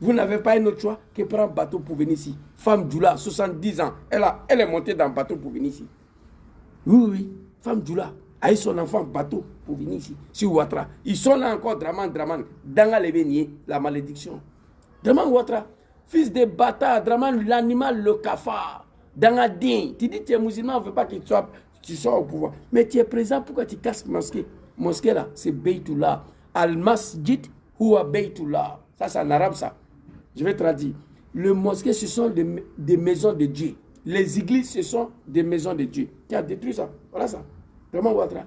Vous n'avez pas un autre choix que prendre un bateau pour venir ici. Femme Djoula, 70 ans, elle est montée dans le bateau pour venir ici. Oui, oui, femme Djoula a eu son enfant en bateau pour venir ici, sur Ouattara. Ils sont là encore, Dramane, dans la malédiction. Dramane Ouattara, fils de bâtard, Dramane, l'animal, le cafard, dans la digne. Tu dis que tu es musulman, on ne veut pas que tu sois au pouvoir. Mais tu es présent, pourquoi tu casses mosquée? Mosquée là, c'est Beytullah. Al-Masjid huwa Beytullah. Ça, c'est en arabe, ça. Je vais traduire. Les mosquées, ce sont des maisons de Dieu. Les églises, ce sont des maisons de Dieu. Tu as détruit ça. Voilà ça. Dramane Ouattara.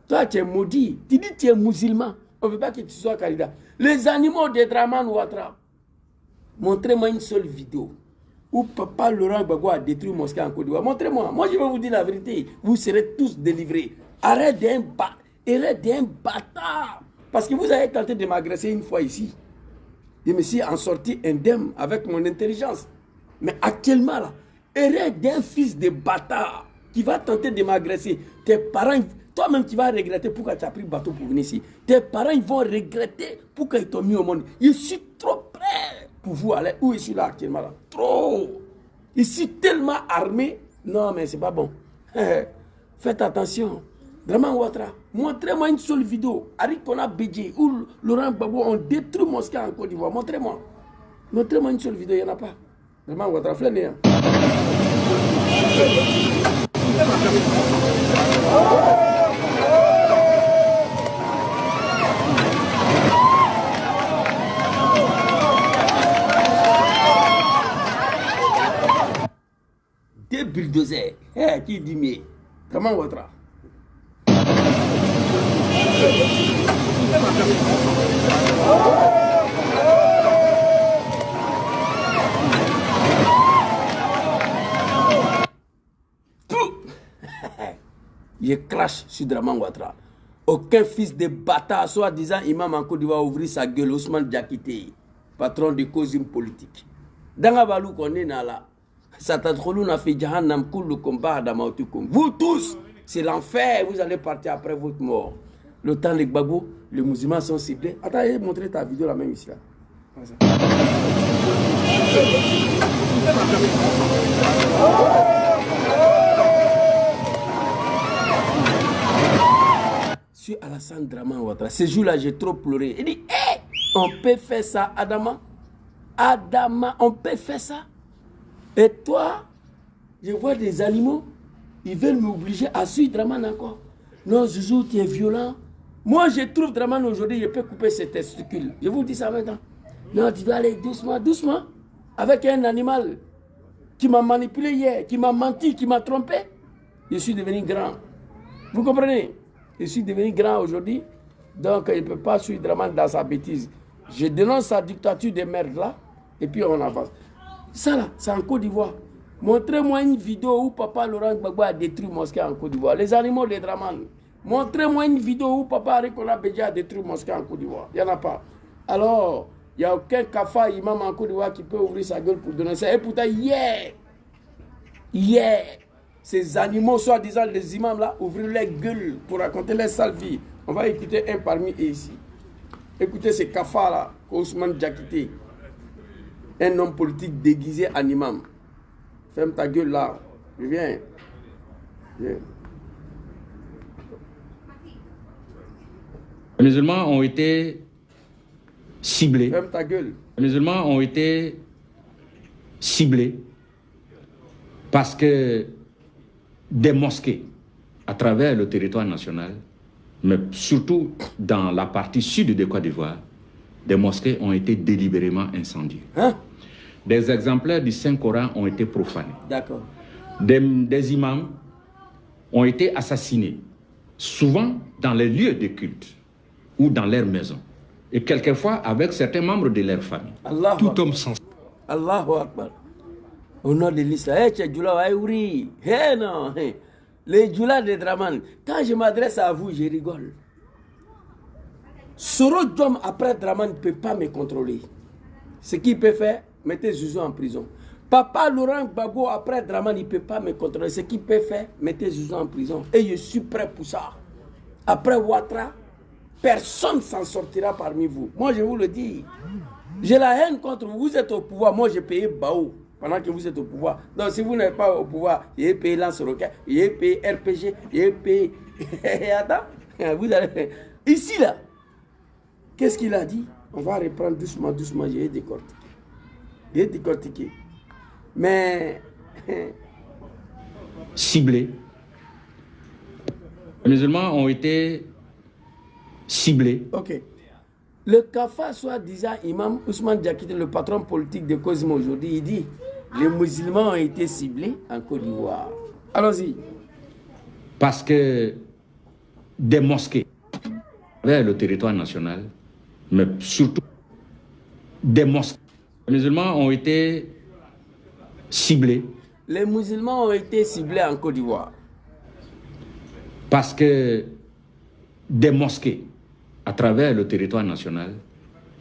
Toi, tu es maudit. Tu dis que tu es musulman. On ne veut pas que tu sois candidat. Les animaux de Dramane Ouattara. Montrez-moi une seule vidéo où Papa Laurent Gbagbo a détruit mosquée en Côte d'Ivoire. Montrez-moi. Moi, je vais vous dire la vérité. Vous serez tous délivrés. Arrête d'un bâtard. Parce que vous avez tenté de m'agresser une fois ici. Je me suis en sorti indemne avec mon intelligence. Mais actuellement, là, arrête d'un fils de bâtard qui va tenter de m'agresser. Tes parents, toi-même, tu vas regretter pourquoi tu as pris le bateau pour venir ici. Tes parents, ils vont regretter pourquoi ils t'ont mis au monde. Je suis trop prêt pour vous aller où je suis là actuellement. Là. Trop. Je suis tellement armé. Non, mais c'est pas bon. Faites attention. Dramane Ouattara, montrez-moi une seule vidéo. Arikona Bédje où Laurent Gbagbo ont détruit mosquée en Côte d'Ivoire. Montrez-moi. Montrez-moi une seule vidéo, il n'y en a pas. Dramane Ouattara, flânez. Hein. Des bulldozers. qui dit mieux. Comment votre? Je crache sur Draman Ouattara. Aucun fils de bâtard, soi-disant imam en Côte d'Ivoire, ouvrir sa gueule. Ousmane Diakité, patron de causes politique. Dans la balou qu'on est là, Satatcholou n'a fait Jahannam Koul le combat à Damautukum. Vous tous, c'est l'enfer. Vous allez partir après votre mort. Le temps, les Gbagbo, les musulmans sont ciblés. Attends, je vais montrer ta vidéo là même ici. Là. Sur Alassane Draman Ouattara. Ce jour-là, j'ai trop pleuré. Il dit, hey, on peut faire ça, Adama. Adama, on peut faire ça. Et toi, je vois des animaux, ils veulent m'obliger à suivre Draman encore. Non, Zouzou, tu es violent. Moi, je trouve Draman aujourd'hui, je peux couper ses testicules. Je vous dis ça maintenant. Non, tu dois aller doucement, doucement. Avec un animal qui m'a manipulé hier, qui m'a menti, qui m'a trompé. Je suis devenu grand. Vous comprenez? Je suis devenu grand aujourd'hui. Donc, il ne peut pas suivre Draman dans sa bêtise. Je dénonce sa dictature de merde là. Et puis, on avance. Ça là, c'est en Côte d'Ivoire. Montrez-moi une vidéo où Papa Laurent Gbagbo a détruit mosquée en Côte d'Ivoire. Les animaux de Draman. Montrez-moi une vidéo où Papa Arekola Bédia a détruit mosquée en Côte d'Ivoire. Il n'y en a pas. Alors, il n'y a aucun kafa imam en Côte d'Ivoire qui peut ouvrir sa gueule pour donner ça. Et pourtant, hier, ces animaux, soi-disant les imams là, ouvrir leur gueule pour raconter leur sale vie. On va écouter un parmi eux ici. Écoutez ces kafa là, Ousmane Diakité. Un homme politique déguisé en imam. Ferme ta gueule là. Je viens. Viens.
Les musulmans ont été ciblés.
Ferme ta gueule.
Les musulmans ont été ciblés parce que des mosquées à travers le territoire national, mais surtout dans la partie sud de Côte d'Ivoire, des mosquées ont été délibérément incendiées.
Hein?
Des exemplaires du Saint-Coran ont été profanés.
D'accord.
Des imams ont été assassinés, souvent dans les lieux de culte ou dans leurs maisons, et quelquefois avec certains membres de leur famille.
Allah
Tout homme sans...
Allahu Akbar. Au nom de l'islam, hey, Djoula, hey, non, hey. Les Djoula de Draman, quand je m'adresse à vous, je rigole. Soro Djom après Draman ne peut pas me contrôler. Ce qu'il peut faire, mettez Zouzou en prison. Papa Laurent Gbagbo après Draman, il ne peut pas me contrôler. Ce qu'il peut faire, mettez Zouzou en prison. Et je suis prêt pour ça. Après Ouattara, personne ne s'en sortira parmi vous. Moi, je vous le dis. J'ai la haine contre vous. Vous êtes au pouvoir. Moi, j'ai payé Bao pendant que vous êtes au pouvoir. Donc, si vous n'êtes pas au pouvoir, j'ai payé Lance-Roquette, j'ai payé RPG, j'ai payé... Attends, vous allez... Ici, là, qu'est-ce qu'il a dit? On va reprendre doucement, doucement. J'ai décortiqué. J'ai décortiqué. Mais...
ciblés. Les musulmans ont été ciblés.
Ok. Le Kafa, soi-disant imam Ousmane Diakité, le patron politique de Cosmo aujourd'hui, il dit les musulmans ont été ciblés en Côte d'Ivoire. Allons-y.
Parce que des mosquées vers le territoire national, mais surtout des mosquées. Les musulmans ont été ciblés.
Les musulmans ont été ciblés en Côte d'Ivoire.
Parce que des mosquées à travers le territoire national,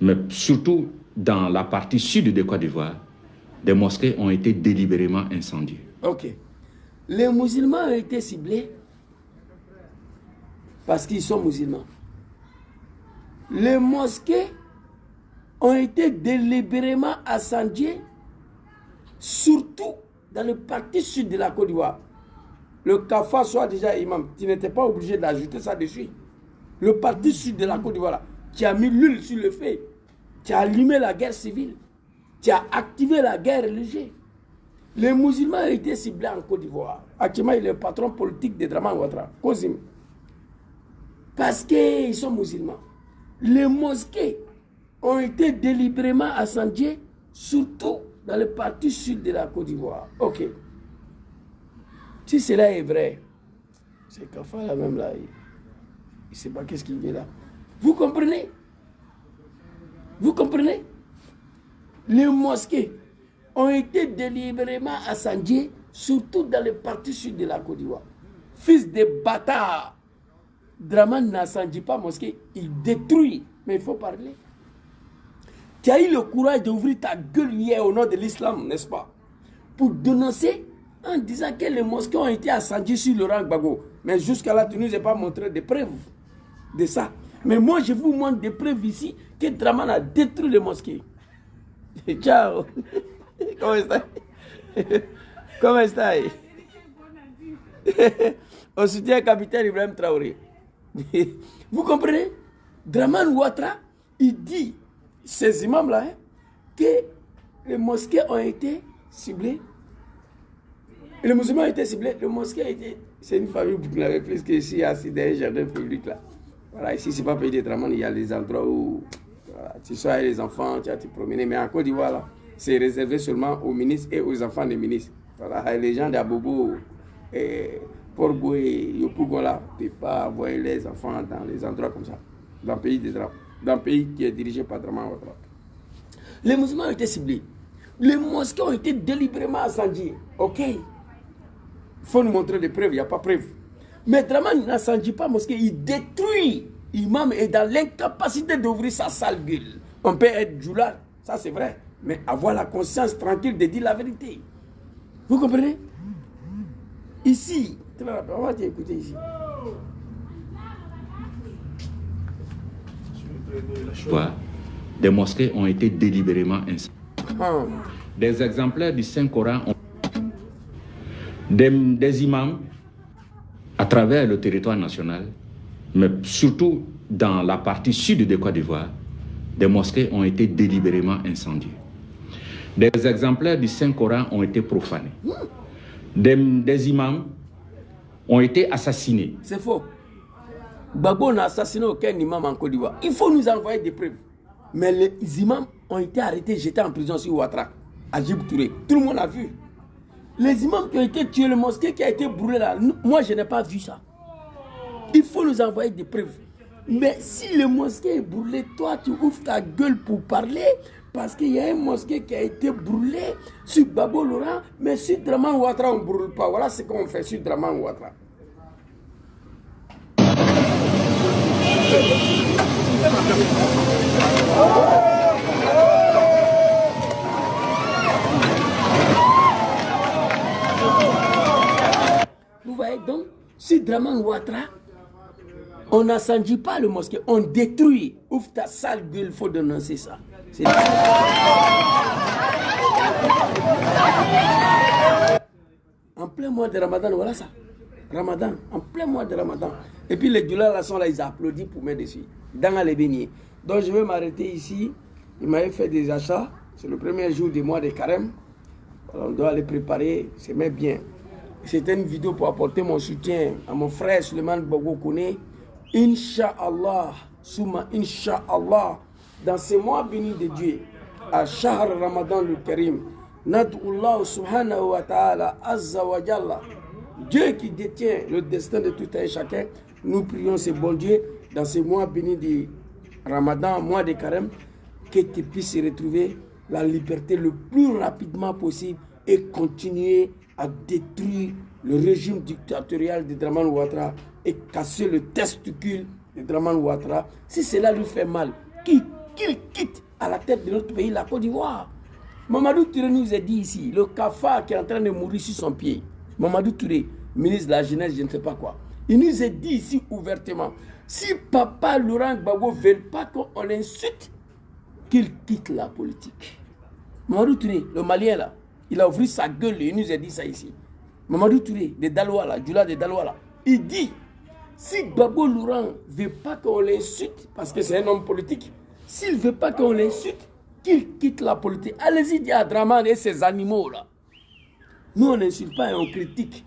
mais surtout dans la partie sud de Côte d'Ivoire, des mosquées ont été délibérément incendiées.
Ok. Les musulmans ont été ciblés parce qu'ils sont musulmans. Les mosquées ont été délibérément incendiées, surtout dans le parti sud de la Côte d'Ivoire. Le Kafa soit déjà imam, tu n'étais pas obligé d'ajouter ça dessus. Le parti sud de la Côte d'Ivoire, qui a mis l'huile sur le feu, qui a allumé la guerre civile, qui a activé la guerre religieuse. Les musulmans ont été ciblés en Côte d'Ivoire. Actuellement, il est le patron politique de Draman Ouattara, Kozim. Parce qu'ils sont musulmans. Les mosquées ont été délibérément incendiées, surtout dans le parti sud de la Côte d'Ivoire. Ok. Si cela est vrai, c'est Kafa là même là, il ne sait pas qu'est-ce qu'il fait là. Vous comprenez? Vous comprenez? Les mosquées ont été délibérément incendiées, surtout dans les parties sud de la Côte d'Ivoire. Fils de bâtard, Dramane n'incendie pas mosquée, il détruit. Mais il faut parler. Tu as eu le courage d'ouvrir ta gueule hier au nom de l'islam, n'est-ce pas? Pour dénoncer en disant que les mosquées ont été incendiées sur Laurent Gbagbo. Mais jusqu'à là, tu ne nous as pas montré des preuves de ça. Mais moi, je vous montre des preuves ici que Dramane a détruit les mosquées. Ciao. Comment est-ce? Comment est-ce? On soutient capitaine Ibrahim Traoré. Vous comprenez? Dramane Ouattara, il dit, ces imams-là, que les mosquées ont été ciblées. Et les musulmans ont été ciblés. Les mosquées ont été... C'est une famille burkinabé plus qu'ici, assis dans un jardin public là. Voilà, ici, c'est pas pays de Dramane, il y a les endroits où voilà, tu sois avec les enfants, tu vas te promener. Mais en Côte d'Ivoire, là, c'est réservé seulement aux ministres et aux enfants des ministres. Voilà, les gens d'Abobo, Port-Boué, Yopougola, ne peuvent pas envoyer les enfants dans les endroits comme ça, dans le pays de Dramane, dans le pays qui est dirigé par Dramane Ouattara. Les musulmans ont été ciblés. Les mosquées ont été délibérément incendiées. Ok. Il faut nous montrer des preuves, il n'y a pas de preuves. Mais Dramane n'incendie pas mosquée, il détruit. L'imam est dans l'incapacité d'ouvrir sa sale gueule. On peut être djoulard, ça c'est vrai. Mais avoir la conscience tranquille de dire la vérité. Vous comprenez? Ici, on va t'écouter ici.
Des mosquées ont été délibérément incendiées. Des exemplaires du Saint-Coran ont... Des imams à travers le territoire national, mais surtout dans la partie sud de Côte d'Ivoire, des mosquées ont été délibérément incendiées. Des exemplaires du Saint-Coran ont été profanés. Des imams ont été assassinés.
C'est faux. Gbagbo n'a assassiné aucun imam en Côte d'Ivoire. Il faut nous envoyer des preuves. Mais les imams ont été arrêtés, jetés en prison sur Ouattara, à Djibouti Touré. Tout le monde a vu. Les imams qui ont été tués, le mosquée qui a été brûlé là, moi je n'ai pas vu ça. Il faut nous envoyer des preuves. Mais si le mosquée est brûlé, toi tu ouvres ta gueule pour parler, parce qu'il y a un mosquée qui a été brûlé sur Babo Laurent, mais sur Dramane Ouattara on ne brûle pas. Voilà ce qu'on fait sur Dramane Ouattara. Vous voyez donc, si Dramane Ouattara, on n'incendie pas le mosquée, on détruit. Ouvre ta sale gueule, il faut dénoncer ça. En plein mois de Ramadan, voilà ça. Ramadan, en plein mois de Ramadan. Et puis les douleurs là sont là, ils applaudissent pour mettre dessus. Dans les beignets. Donc je vais m'arrêter ici. Il m'avait fait des achats. C'est le premier jour du mois de carême. Alors, on doit les préparer, c'est bien. C'était une vidéo pour apporter mon soutien à mon frère Suleiman Gbagbo Koné. Inch'Allah, Souma, Inch'Allah, dans ces mois bénis de Dieu, à Shahr Ramadan le Karim, Nad'ullah subhanahu wa ta'ala, azza wa jalla, Dieu qui détient le destin de tout un chacun, nous prions ce bon Dieu, dans ces mois bénis de Ramadan, mois de Carême, que tu puisses retrouver la liberté le plus rapidement possible et continuer à détruire le régime dictatorial de Dramane Ouattara et casser le testicule de Dramane Ouattara. Si cela lui fait mal, qu'il quitte à la tête de notre pays, la Côte d'Ivoire. Mamadou Touré nous a dit ici, le cafard qui est en train de mourir sur son pied. Mamadou Touré, ministre de la Jeunesse, je ne sais pas quoi. Il nous a dit ici ouvertement, si papa Laurent Gbagbo ne veut pas qu'on l'insulte, qu'il quitte la politique. Mamadou Touré, le Malien là, il a ouvert sa gueule et il nous a dit ça ici. Mamadou Touré, de Dalouala, Djoula de Dalouala, il dit, si Gbagbo Laurent ne veut pas qu'on l'insulte, parce que c'est un homme politique, s'il ne veut pas qu'on l'insulte, qu'il quitte la politique. Allez-y dire à Dramane et ces animaux-là. Nous, on n'insulte pas et on critique.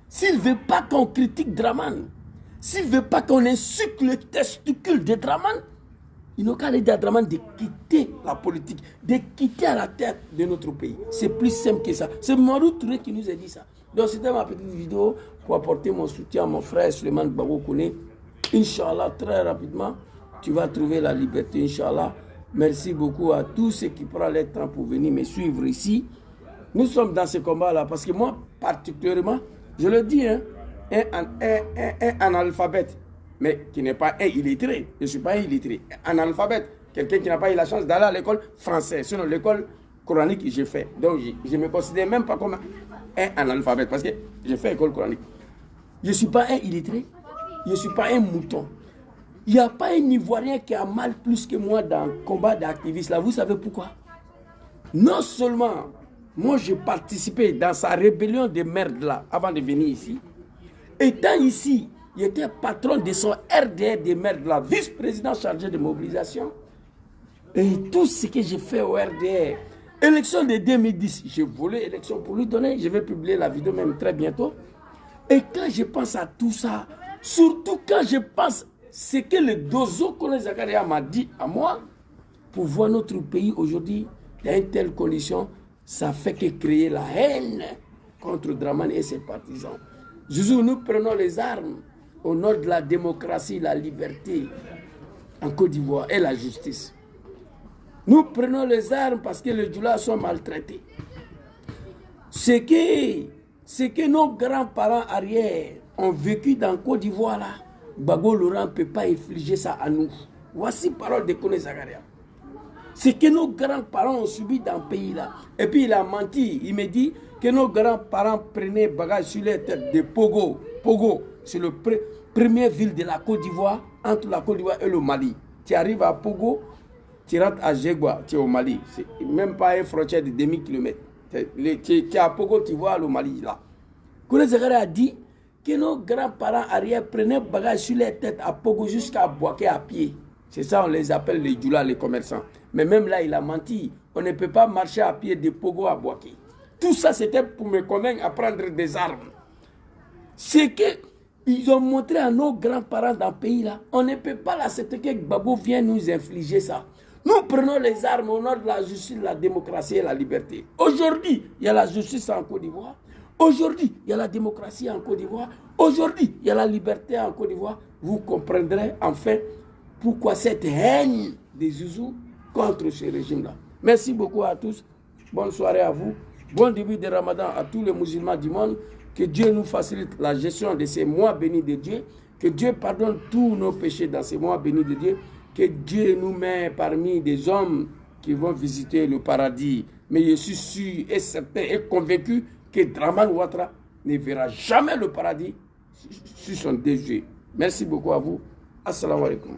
S'il ne veut pas qu'on critique Dramane, s'il ne veut pas qu'on insulte le testicule de Dramane, il n'a qu'à aller dire à Dramane de quitter la politique, de quitter à la tête de notre pays. C'est plus simple que ça. C'est Mamadou Touré qui nous a dit ça. Donc c'était ma petite vidéo pour apporter mon soutien à mon frère Suleiman Gbagbo Koné. Inch'Allah, très rapidement, tu vas trouver la liberté, Inch'Allah. Merci beaucoup à tous ceux qui prennent le temps pour venir me suivre ici. Nous sommes dans ce combat-là parce que moi, particulièrement, je le dis, hein, un analphabète, mais qui n'est pas un illettré. Je ne suis pas un illettré. Un analphabète, quelqu'un qui n'a pas eu la chance d'aller à l'école française. Sinon, l'école coranique, j'ai fait. Donc, je ne me considère même pas comme un analphabète parce que j'ai fait école coranique. Je ne suis pas un illettré. Je ne suis pas un mouton. Il n'y a pas un Ivoirien qui a mal plus que moi dans le combat d'activistes. Là, vous savez pourquoi? Non seulement, moi, j'ai participé dans sa rébellion de merde là, avant de venir ici. Étant ici, il était patron de son RDR de merde là, vice-président chargé de mobilisation. Et tout ce que j'ai fait au RDR, élection de 2010, j'ai volé l'élection pour lui donner. Je vais publier la vidéo même très bientôt. Et quand je pense à tout ça, surtout quand je pense ce que le Dozo Koné Zakaria m'a dit à moi, pour voir notre pays aujourd'hui dans une telle condition, ça fait que créer la haine contre Dramane et ses partisans. Zouzou, nous prenons les armes au nom de la démocratie, la liberté en Côte d'Ivoire et la justice. Nous prenons les armes parce que les Djoula sont maltraités. Ce que nos grands-parents arrière ont vécu dans Côte d'Ivoire là, Gbagbo Laurent ne peut pas infliger ça à nous. Voici parole de Koné Zakaria. Ce que nos grands-parents ont subi dans le pays là. Et puis il a menti. Il me dit que nos grands-parents prenaient bagage sur les têtes de Pogo. Pogo, c'est la première ville de la Côte d'Ivoire, entre la Côte d'Ivoire et le Mali. Tu arrives à Pogo, tu rentres à Djegwa, tu es au Mali. C'est même pas une frontière de demi-kilomètre. Tu es à Pogo, tu vois le Mali là. Koné Zakaria a dit que nos grands-parents arrière prenaient bagage sur les têtes à Pogo jusqu'à Boaké à pied. C'est ça, on les appelle les Djoula, les commerçants. Mais même là, il a menti. On ne peut pas marcher à pied de Pogo à Boaké. Tout ça, c'était pour me convaincre à prendre des armes. C'est qu'ils ont montré à nos grands-parents dans le pays là, on ne peut pas l'accepter que Gbagbo vienne nous infliger ça. Nous prenons les armes au nom de la justice, la démocratie et la liberté. Aujourd'hui, il y a la justice en Côte d'Ivoire. Aujourd'hui, il y a la démocratie en Côte d'Ivoire. Aujourd'hui, il y a la liberté en Côte d'Ivoire. Vous comprendrez enfin pourquoi cette haine des Zouzous contre ce régime-là. Merci beaucoup à tous. Bonne soirée à vous. Bon début de Ramadan à tous les musulmans du monde. Que Dieu nous facilite la gestion de ces mois bénis de Dieu. Que Dieu pardonne tous nos péchés dans ces mois bénis de Dieu. Que Dieu nous met parmi des hommes qui vont visiter le paradis. Mais je suis sûr et certain et convaincu que Dramane Ouattara ne verra jamais le paradis sur son déjeuner. Merci beaucoup à vous. Assalamu alaikum.